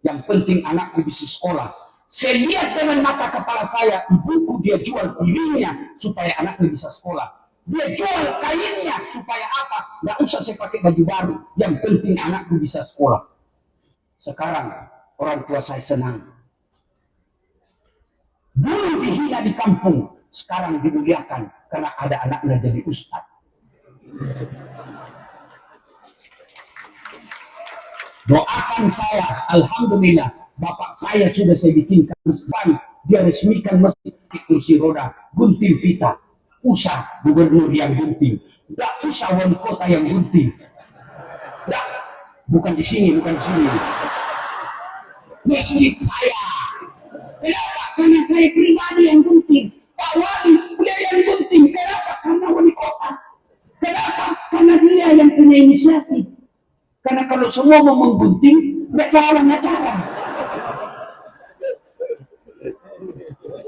Yang penting anakku bisa sekolah. Saya lihat dengan mata kepala saya, ibuku dia jual piringnya supaya anaknya bisa sekolah. Dia jual kainnya supaya apa? Nggak usah saya pakai baju baru. Yang penting anakku bisa sekolah. Sekarang orang tua saya senang. Dulu dihina di kampung, sekarang dimuliakan karena ada anaknya jadi ustaz. Doakan saya, alhamdulillah, bapak saya sudah saya bikinkan masjid, dia resmikan masjid di kursi roda, gunting pita, usah gubernur yang gunting, tidak usah wali kota yang gunting, tidak, bukan di sini, masjid saya. Kenapa? Karena saya pribadi yang gunting, Pak Wali beliau yang gunting. Kenapa? Karena wali kota. Kenapa? Karena dia yang punya inisiatif. Karena kalau semua mau menggunting, nggak jalan acara.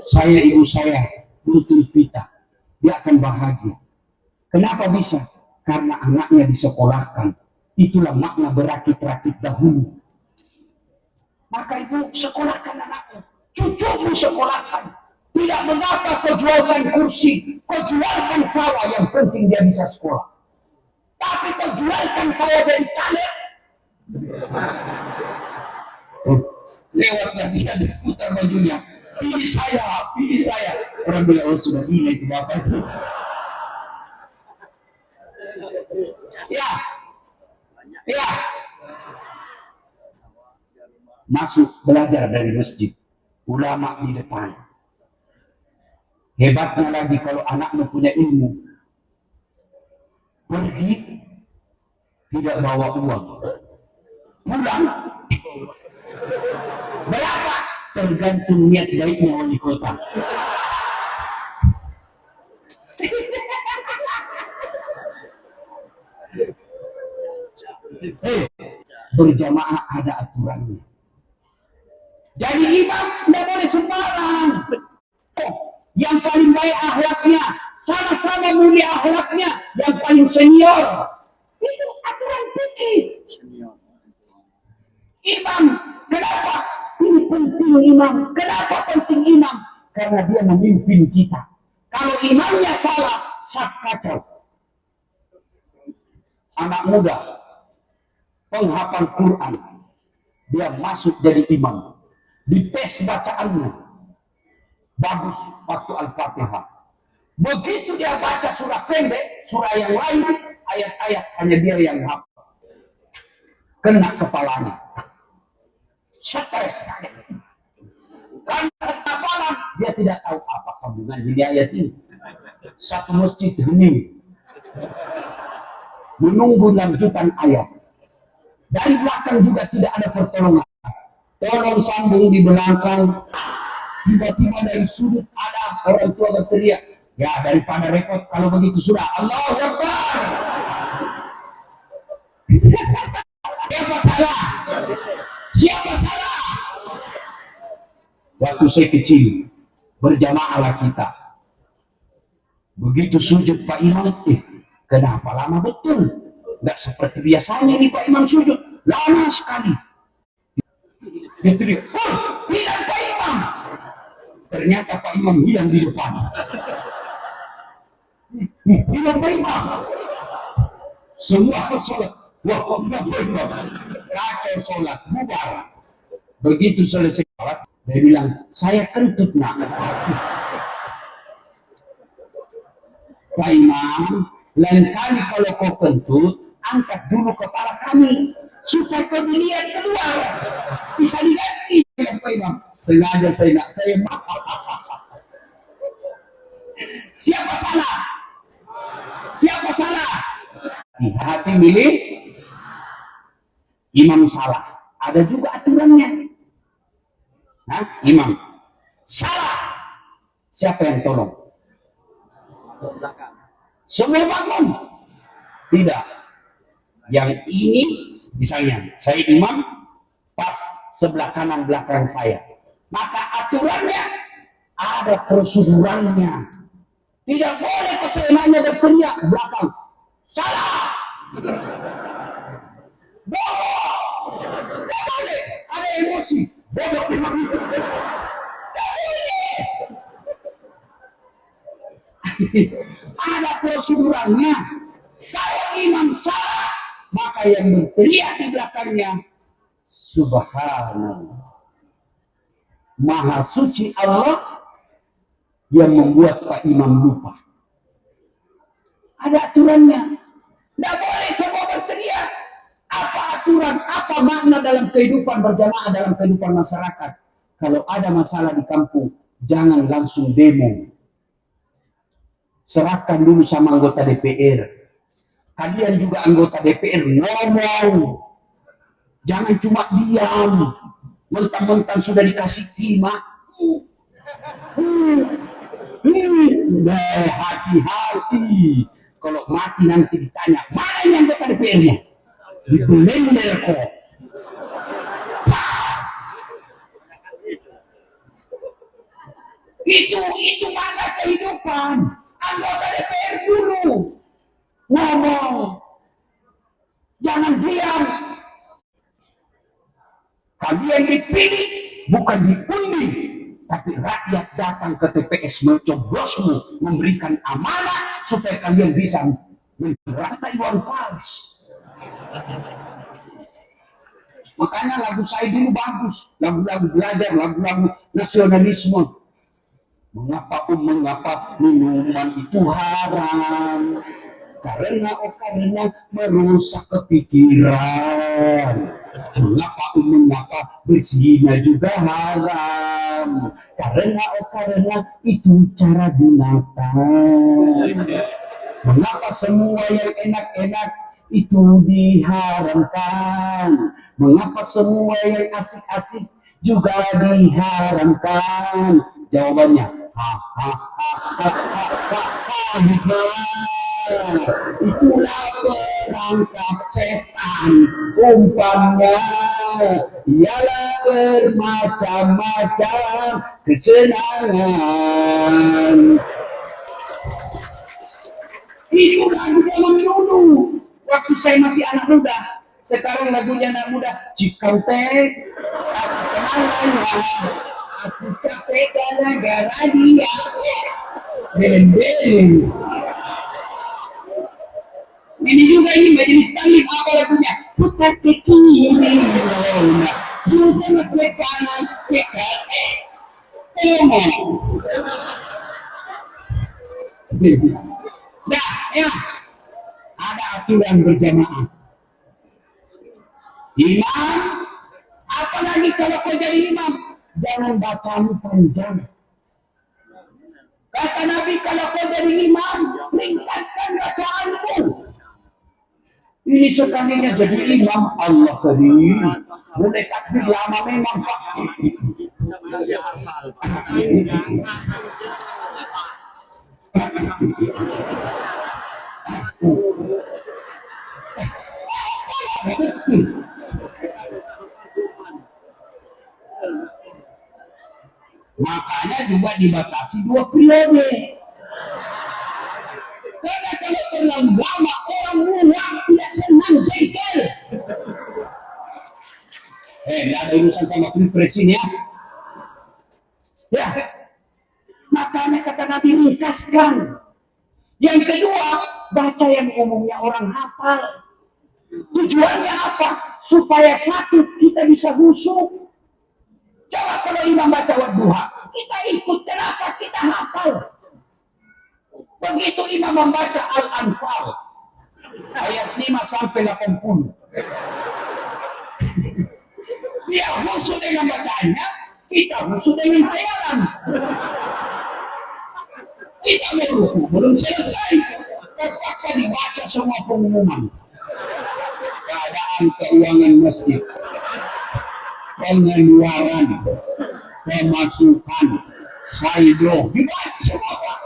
Saya, ibu saya, gunting pita. Dia akan bahagia. Kenapa bisa? Karena anaknya disekolahkan. Itulah makna berakit-rakit dahulu. Maka ibu sekolahkan anaknya. Cucumu sekolahkan. Tidak mengapa kau jualkan kursi, kau jualkan sawah, yang penting dia bisa sekolah. Tapi kau jualkan saya dari caleg. Lewatnya dia diputar bajunya. Pilih saya, pilih saya. Orang bilang, oh sudah pilih itu bapak itu. Ya, ya. Masuk belajar dari masjid. Ulama di depan. Hebatnya lagi kalau anakmu punya ilmu. Pergi, tidak bawa uang. Pulang, berapa? Tergantung niat baiknya wali kota. Berjamaah ada aturannya. Jadi imam tidak boleh sembarang. Yang paling baik akhlaknya, sama-sama mulia akhlaknya, yang paling senior. Itu aturan fikih. Imam, kenapa? Ini penting imam. Kenapa penting imam? Karena dia memimpin kita. Kalau imamnya salah, saf kacau. Anak muda, penghafal Quran, dia masuk jadi imam. Dites bacaannya, bagus waktu Al-Fatihah. Begitu dia baca surah pendek, surah yang lain, ayat-ayat hanya dia yang hafal. Kena kepalanya. Stres. Karena hafalan, dia tidak tahu apa sambungan di ayat ini. Satu masjid hening, menunggu lanjutan ayat. Dari belakang juga tidak ada pertolongan. Tolong sambung di belakang. Tiba-tiba dari sudut ada orang tua berteriak. Ya, daripada repot kalau begitu sudah. Allahu Akbar. Siapa salah? Siapa salah? Waktu saya kecil, berjamaahlah kita. Begitu sujud Pak Imam, kenapa lama betul? Nggak seperti biasanya nih Pak Imam sujud. Lama sekali. Itu dia. Oh, hilang Pak Imam. Ternyata Pak Imam hilang di depan. Hilang Pak Imam. Semua sholat. Wah, Pak Imam. Kacau sholat. Bubar. Begitu selesai sholat, dia bilang, saya kentut nak. Pak Imam, lain kali kalau kau kentut, angkat dulu kepala kami. Supaya kau dilihat keluar. Bisa diganti dengan Pak Imam. Sengaja saya maaf. Siapa salah? Siapa salah? Hati milih imam salah. Ada juga aturannya. Hah? Imam salah. Siapa yang tolong? Semua bangun. Tidak. Yang ini misalnya saya imam, pas sebelah kanan belakang saya. Maka aturannya ada prosedurannya. Tidak boleh keseenaknya berteriak belakang. Salah. Bodoh. Tidak boleh. Ada emosi. Bodoh imam itu. Tidak boleh. Ada prosedurannya. Kalau imam salah, maka yang berteriak di belakangnya, Subhanallah. Maha suci Allah yang membuat Pak Imam lupa. Ada aturannya. Tidak boleh semua berteriak. Apa aturan, apa makna dalam kehidupan berjamaah, dalam kehidupan masyarakat? Kalau ada masalah di kampung, jangan langsung demo. Serahkan dulu sama anggota DPR. Kalian juga anggota DPR, ngomong. Jangan cuma diam. Mentang-mentang sudah dikasih timah. Hati-hati. Kalau mati nanti ditanya, mana yang anggota DPR-nya? Dibelender kok. Itu mana kehidupan. Anggota DPR dulu. Ngomong. Jangan diam. Kalian dipilih bukan diundi Tapi rakyat datang ke TPS mencoblosmu, memberikan amanah supaya kalian bisa mengerti Iwan Fals. Makanya lagu saya dulu bagus, lagu-lagu belajar, lagu-lagu nasionalisme. Mengapa minuman itu haram? Karena merusak kepikiran. Mengapa berzina juga haram? Karena itu cara binatang. Mengapa semua yang enak-enak itu diharamkan? Mengapa semua yang asik-asik juga diharamkan? Jawabannya, itulah perangkap setan. Umpannya ialah bermacam-macam kesenangan. Itu lagu zaman dulu, waktu saya masih anak muda. Sekarang lagunya anak muda, Cikau teh, aku capek gara-gara dia. Beleng-beleng. Ini juga ini majelis taklim, apa lagunya? Putar ke kiri, putar ke kanan, ke kanan. Nah, ya, ada aturan berjamaah. Imam, apalagi kalau kau jadi imam, jangan bacaan panjang. Kata Nabi, kalau kau jadi imam, ringkaskan bacaanmu. Ini sekalinya jadi imam, Allah karim. Boleh takbir lama memang, Pak. Makanya juga dibatasi 2 periode. Karena kalau terlalu lama orang muak tidak senang jengkel. Tidak ada urusan sama pilpres ini ya. Ya, makanya kata Nabi ringkaskan. Yang kedua, baca yang umumnya orang hafal. Tujuannya apa? Supaya satu, kita bisa khusyuk. Coba kalau imam baca wadduha, kita ikut, kenapa? Kita hafal. Begitu imam membaca Al-Anfal, ayat 5 sampai 80. Dia khusyuk dengan bacaannya, kita khusyuk dengan hayalan. Kita meruku, belum selesai, terpaksa dibaca semua pengumuman. Keadaan keuangan masjid, pengeluaran, pemasukan, saldo, dibaca semua.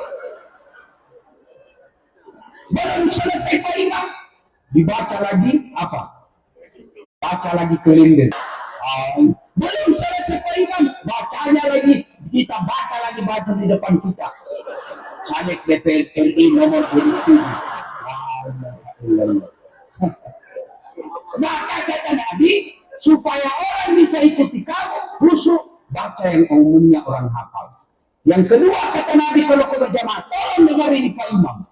Belum selesai Pak Imam, dibaca lagi apa? Baca lagi kalender. Belum selesai Pak Imam, bacanya lagi, kita baca lagi baju di depan kita. Caleg DPR RI nomor 27. Maka kata Nabi, supaya orang bisa ikuti kamu, khusyuk, baca yang umumnya orang hafal. Yang kedua kata Nabi, kalau kau berjamaah, tolong dengar ini Pak Imam.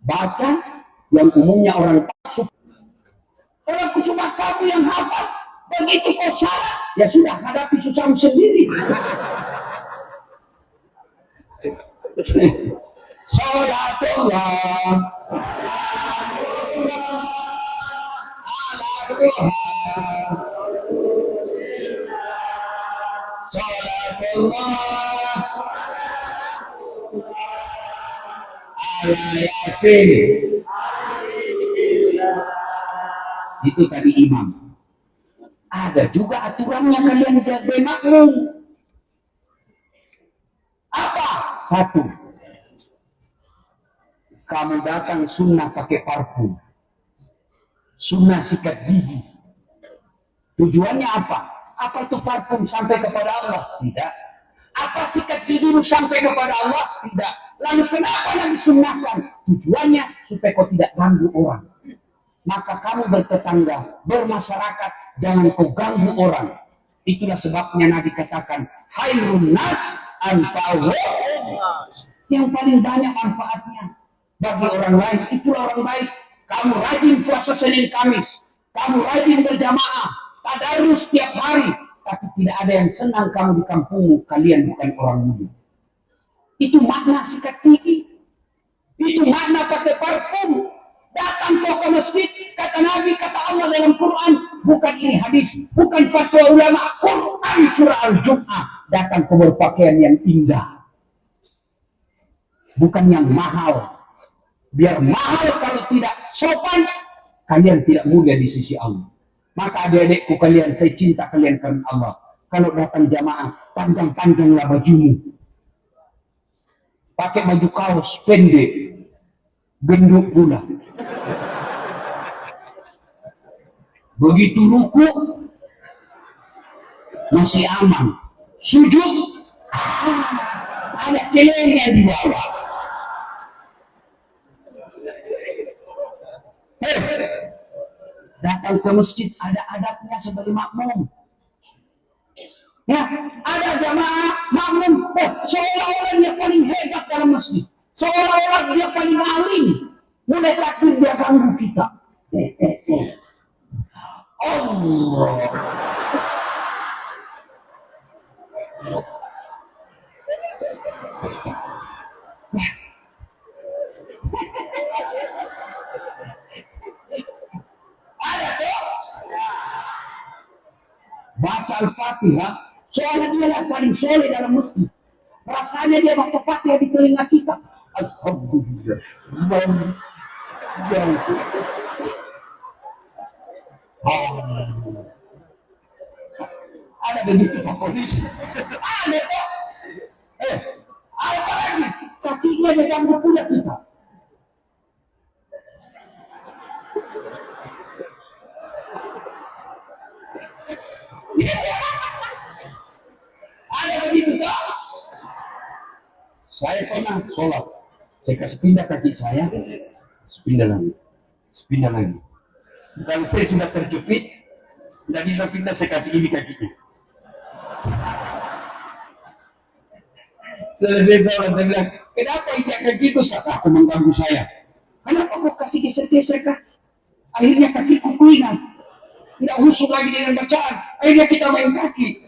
Baca yang umumnya orang pasuk. Kalau cuma kamu yang hafal, begitu kau salah, ya sudah hadapi susahmu sendiri. Salatullah Yasin. Itu tadi imam. Ada juga aturannya, kalian jadi maklum. Apa? Satu, kamu datang sunnah pakai parfum, sunnah sikat gigi. Tujuannya apa? Apa itu parfum sampai kepada Allah? Tidak. Apa sikat gigi sampai kepada Allah? Tidak. Lalu kenapa Nabi sunnahkan? Tujuannya supaya kau tidak ganggu orang. Maka kamu bertetangga, bermasyarakat, jangan kau ganggu orang. Itulah sebabnya Nabi katakan, khairun nas anfa'uhum, yang paling banyak manfaatnya bagi orang lain. Itulah orang baik. Kamu rajin puasa Senin Kamis, kamu rajin berjamaah, tadarus setiap hari, tapi tidak ada yang senang kamu di kampungmu, kalian bukan orang mulia. Itu makna sikat gigi. Itu makna pakai parfum. Datang kau ke masjid, kata Nabi, kata Allah dalam Quran, bukan ini hadis, bukan fatwa ulama, Quran surah Al-Jum'ah. Datang kau berpakaian yang indah, bukan yang mahal. Biar mahal, kalau tidak sopan, kalian tidak mulia di sisi Allah. Maka adik-adikku kalian, saya cinta kalian karena Allah. Kalau datang jamaah, panjang-panjanglah bajumu. Pakai baju kaos pendek, gendut pula. Begitu ruku, masih aman. Sujud, ada celengnya di bawah. Datang ke masjid ada adabnya sebagai makmum. Ya, ada jamaah makmum, seolah-olah dia paling hebat dalam masjid, seolah-olah dia paling alim. Mulai takbir dia ganggu kita. Allah. Ada tuh. Baca Al-Fatihah, soalnya dia lah paling soleh dalam masjid. Rasanya dia baca Fatihah di telinga kita. Alhamdulillah. Ada begitu Pak Polisi. Ada kok. Apa lagi? Kakinya dia ganggu pula kita. Ada begitu tak? Saya pernah sholat, saya kasih pindah kaki saya, pindah lagi, pindah lagi. Kalau saya sudah terjepit, tidak bisa pindah, saya kasih ini kakinya. Selesai sholat, dia bilang, kenapa injak kaki itu? Aku mengganggu saya. Kenapa kok kasih geser-geser kah? Akhirnya kakiku kuingat. Tidak husuk lagi dengan bacaan. Akhirnya kita main kaki.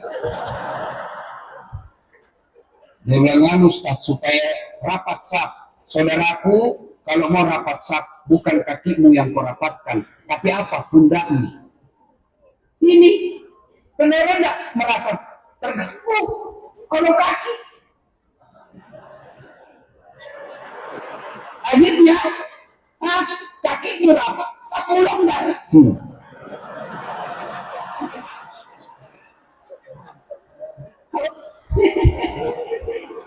Dia bilang, Ustaz, supaya rapat saf. Saudaraku, kalau mau rapat saf, bukan kakimu yang kau rapatkan, tapi apa? Pundakmu. Ini, kenapa tidak merasa terganggu? Kalau kaki. Akhirnya, kakinya rapat, tak pulang dari.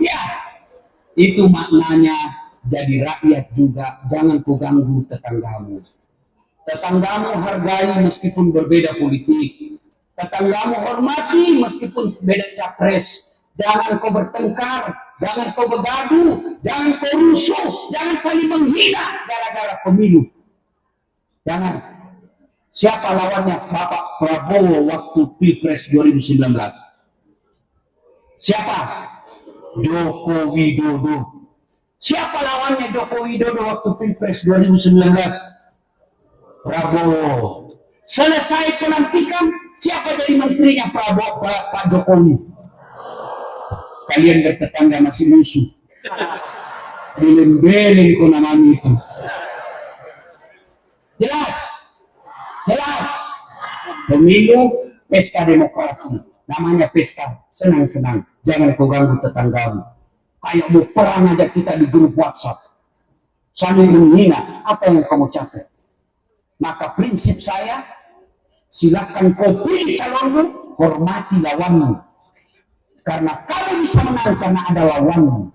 Ya, itu maknanya jadi rakyat juga. Jangan kau ganggu tetanggamu. Tetanggamu hargai meskipun berbeda politik. Tetanggamu hormati meskipun beda capres. Jangan kau bertengkar, jangan kau bergaduh, jangan kau rusuh, jangan saling menghina gara-gara pemilu. Jangan. Siapa lawannya Bapak Prabowo waktu Pilpres 2019? Siapa? Joko Widodo. Siapa lawannya Joko Widodo waktu Pilpres 2019? Prabowo. Selesai pelantikan, siapa jadi menterinya Prabowo, Pak Jokowi? Kalian bertetangga masih musuh. Beleng-beleng kau namanya itu. Jelas? Jelas? Pemilu, pesta demokrasi. Namanya pesta, senang-senang. Jangan kau ganggu tetanggamu. Kayak mau perang aja kita di grup WhatsApp. Saling menghina, apa yang kamu capai? Maka prinsip saya, silakan kau pilih calonmu, hormati lawanmu. Karena kamu bisa menang karena ada lawanmu.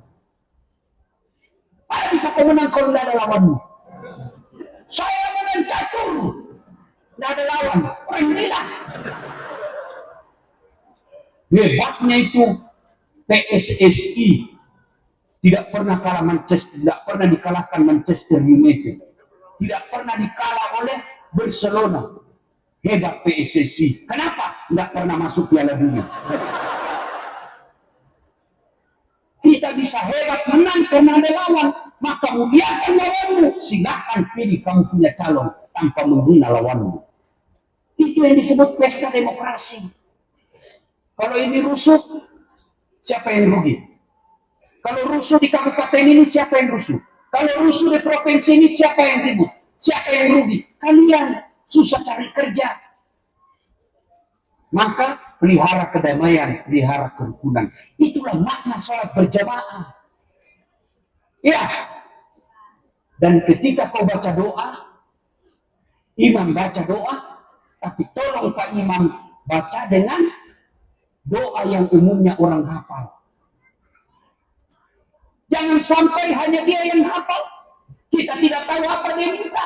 Mana bisa kau menang kalau tidak ada lawanmu? Saya menang catur, tidak ada lawan. Berhentilah. Hebatnya itu PSSI tidak pernah kalah Manchester, tidak pernah dikalahkan Manchester United, tidak pernah dikalah oleh Barcelona. Hebat PSSI. Kenapa? nggak pernah masuk Piala Dunia. Kita bisa hebat menang karena ada lawan, maka muliakan lawanmu. Silakan pilih kamu punya calon tanpa menghina lawanmu. Itu yang disebut pesta demokrasi. Kalau ini rusuh, siapa yang rugi? Kalau rusuh di kabupaten ini, siapa yang rusuh? Kalau rusuh di provinsi ini, siapa yang ribut? Siapa yang rugi? Kalian susah cari kerja. Maka pelihara kedamaian, pelihara kerukunan. Itulah makna salat berjamaah. Ya. Dan ketika kau baca doa, imam baca doa, tapi tolong Pak Imam baca dengan doa yang umumnya orang hafal. Jangan sampai hanya dia yang hafal. Kita tidak tahu apa dia minta.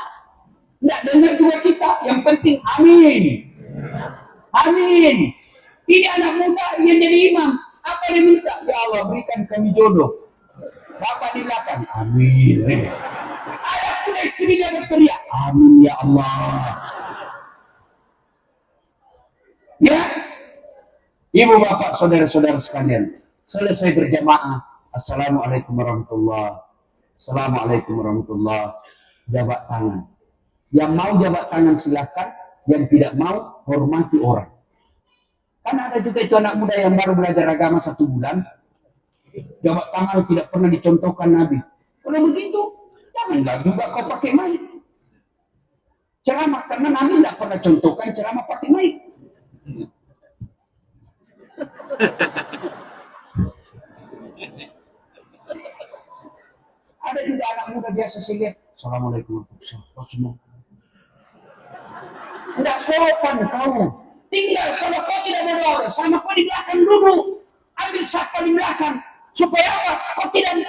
Tidak dengar juga kita. Yang penting amin. Amin. Ini anak muda yang jadi imam. Apa dia minta? Ya Allah, berikan kami jodoh. Bapak di belakang. Amin. Ada pula istrinya berteriak. Amin ya Allah. Ya. Ibu bapak saudara-saudara sekalian. Selesai berjamaah. Assalamualaikum warahmatullahi. Assalamualaikum warahmatullahi. Jabat tangan. Yang mau jabat tangan silakan. Yang tidak mau hormati orang. Karena ada juga itu anak muda yang baru belajar agama 1 bulan. Jabat tangan tidak pernah dicontohkan Nabi. Kalau begitu, janganlah juga kau pakai mic. Ceramah, karena Nabi tidak pernah contohkan ceramah pakai mic. Ada juga anak muda biasa saya lihat. Assalamualaikum warahmatullahi wabarakatuh. Tidak sopan kamu. Tinggal kalau kau tidak berdoa, sama kau di belakang duduk. Ambil sapa di belakang. Supaya apa? Kau tidak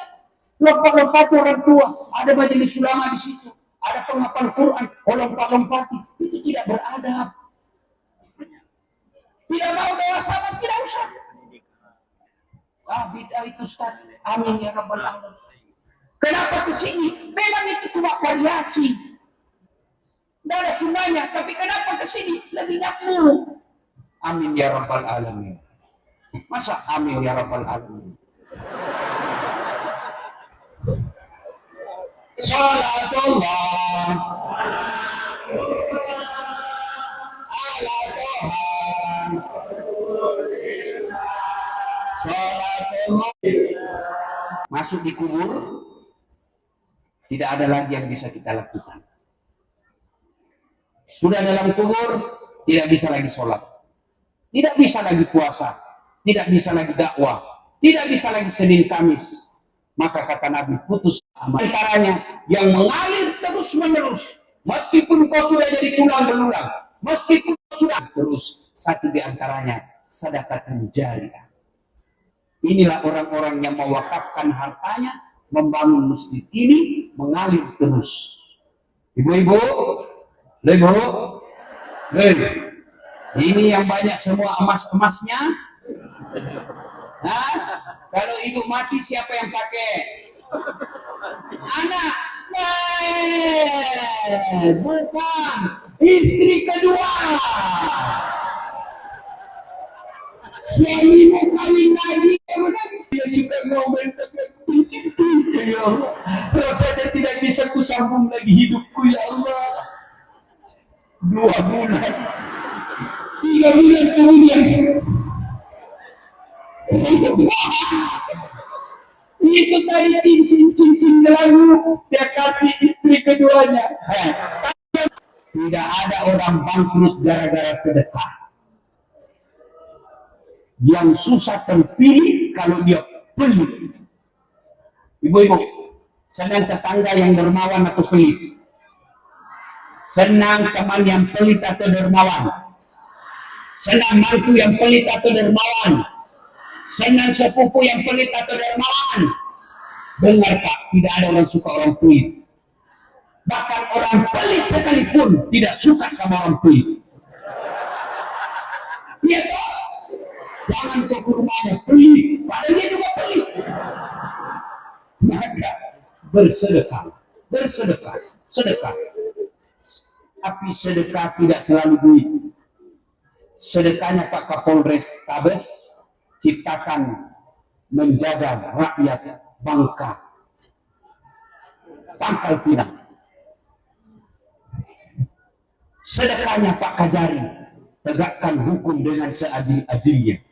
lompat-lompat orang tua. Ada majelis ulama di situ. Ada penghafal Quran. Kau lompat-lompati. Itu tidak beradab. Tidak mau doa sama, tidak usah. Ah, bid'ah itu Ustaz. Amin ya Rabbal Alamin. Kenapa ke sini? Memang itu cuma variasi. Tidak ada sunnahnya, tapi kenapa ke sini? Lebih makmur. Amin ya Rabbal Alamin. Masa amin ya Rabbal Alamin? Salatullah ala Tuhan. Salatullah. Masuk di kubur, tidak ada lagi yang bisa kita lakukan. Sudah dalam kubur, tidak bisa lagi sholat. Tidak bisa lagi puasa. Tidak bisa lagi dakwah. Tidak bisa lagi Senin Kamis. Maka kata Nabi, putus amal. Antaranya yang mengalir terus-menerus. Meskipun kau sudah jadi tulang belulang. Meskipun sudah terus. Satu di antaranya, sedekah jariyah. Inilah orang-orang yang mewakafkan hartanya, membangun masjid ini, mengalir terus. Ibu-ibu, ini yang banyak semua emas-emasnya. Nah, kalau ibu mati siapa yang pakai? Anak. Bukan. Istri kedua. Suamimu kawin lagi. Dia suka ngomel cinta ya Allah. Rasanya tidak bisa kusambung lagi hidupku ya Allah. 2 bulan. 3 bulan kemudian. Itu tadi cincin lalu dia kasih istri keduanya. Tidak ada orang bangkrut gara-gara sedekah. Yang susah terpilih kalau dia pelit. Ibu-ibu, senang tetangga yang dermawan atau pelit? Senang teman yang pelit atau dermawan? Senang mantu yang pelit atau dermawan? Senang sepupu yang pelit atau dermawan? Dengar Pak, tidak ada orang suka orang pelit. Bahkan orang pelit sekalipun tidak suka sama orang pelit. Iya toh? Jangan kau ke rumahnya pelit, padahal dia juga pelit. Maka bersedekah, sedekah. Tapi sedekah tidak selalu duit. Sedekahnya Pak Kapolres Tabes ciptakan menjaga rakyat Bangka, Pangkal Pinang. Sedekahnya Pak Kajari tegakkan hukum dengan seadil-adilnya.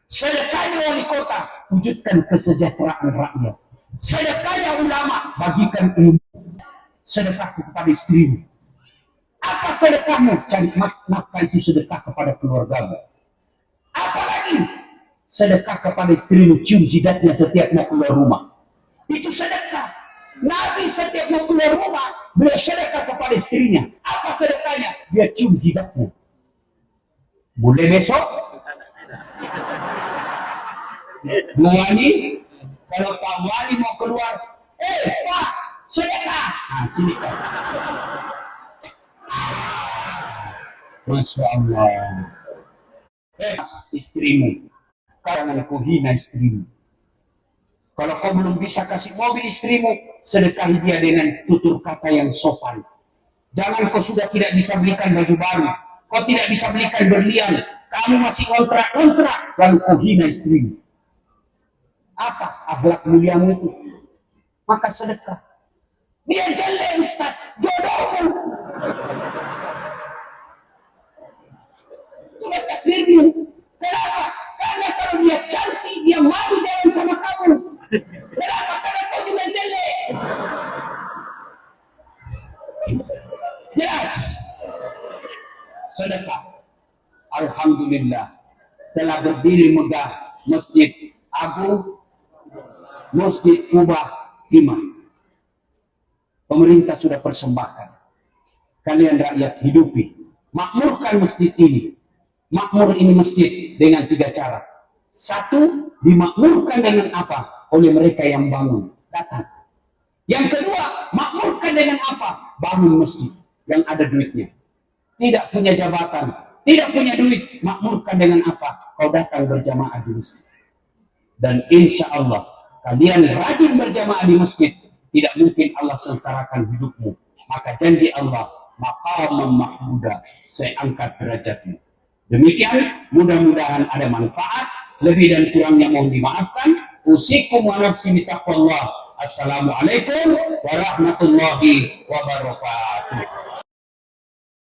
Sedekahnya wali kota wujudkan kesejahteraan rakyat. Sedekahnya ulama bagikan ilmu. Sedekah kepada istrimu. Apa sedekahmu? Cari nafkah, itu sedekah kepada keluargamu. Apalagi sedekah kepada istrimu, cium jidatnya setiap mau keluar rumah. Itu sedekah. Nabi setiap mau keluar rumah, beliau sedekah kepada istrinya. Apa sedekahnya? Dia cium jidatnya. Boleh besok? Bu Wali, kalau Pak Wali mau keluar, Pak, sedekah. Nah, sini Pak. Masya Allah. Istrimu, jangan kau hina istrimu. Kalau kau belum bisa kasih mobil istrimu, sedekahi dia dengan tutur kata yang sopan. Jangan kau sudah tidak bisa belikan baju baru, kau tidak bisa belikan berlian, kamu masih kontrak-kontrak, lalu kau hina istrimu. Apa akhlak muliamu itu? Maka sedekah. Dia jelek Ustaz, jodohmu. Itu takdirmu. Kenapa? Karena kalau dia cantik, dia malu jalan sama kamu. Kenapa? Karena kau juga jelek. Jelas. Sedekah. Alhamdulillah telah berdiri megah Masjid Agung, Masjid Kubah Timah. Pemerintah sudah persembahkan. Kalian rakyat hidupi, makmurkan masjid ini. Makmur ini masjid dengan 3 cara. 1, dimakmurkan dengan apa? Oleh mereka yang bangun, datang. Yang kedua, makmurkan dengan apa? Bangun masjid yang ada duitnya. Tidak punya jabatan, tidak punya duit, makmurkan dengan apa? Kau datang berjamaah di masjid. Dan insya Allah, kalian rajin berjamaah di masjid, tidak mungkin Allah sengsarakan hidupmu. Maka janji Allah, maqaman mahmuda, saya angkat derajatmu. Demikian, mudah-mudahan ada manfaat. Lebih dan kurangnya mohon dimaafkan. Usikum wa nafsi bitaqwallah. Assalamualaikum warahmatullahi wabarakatuh.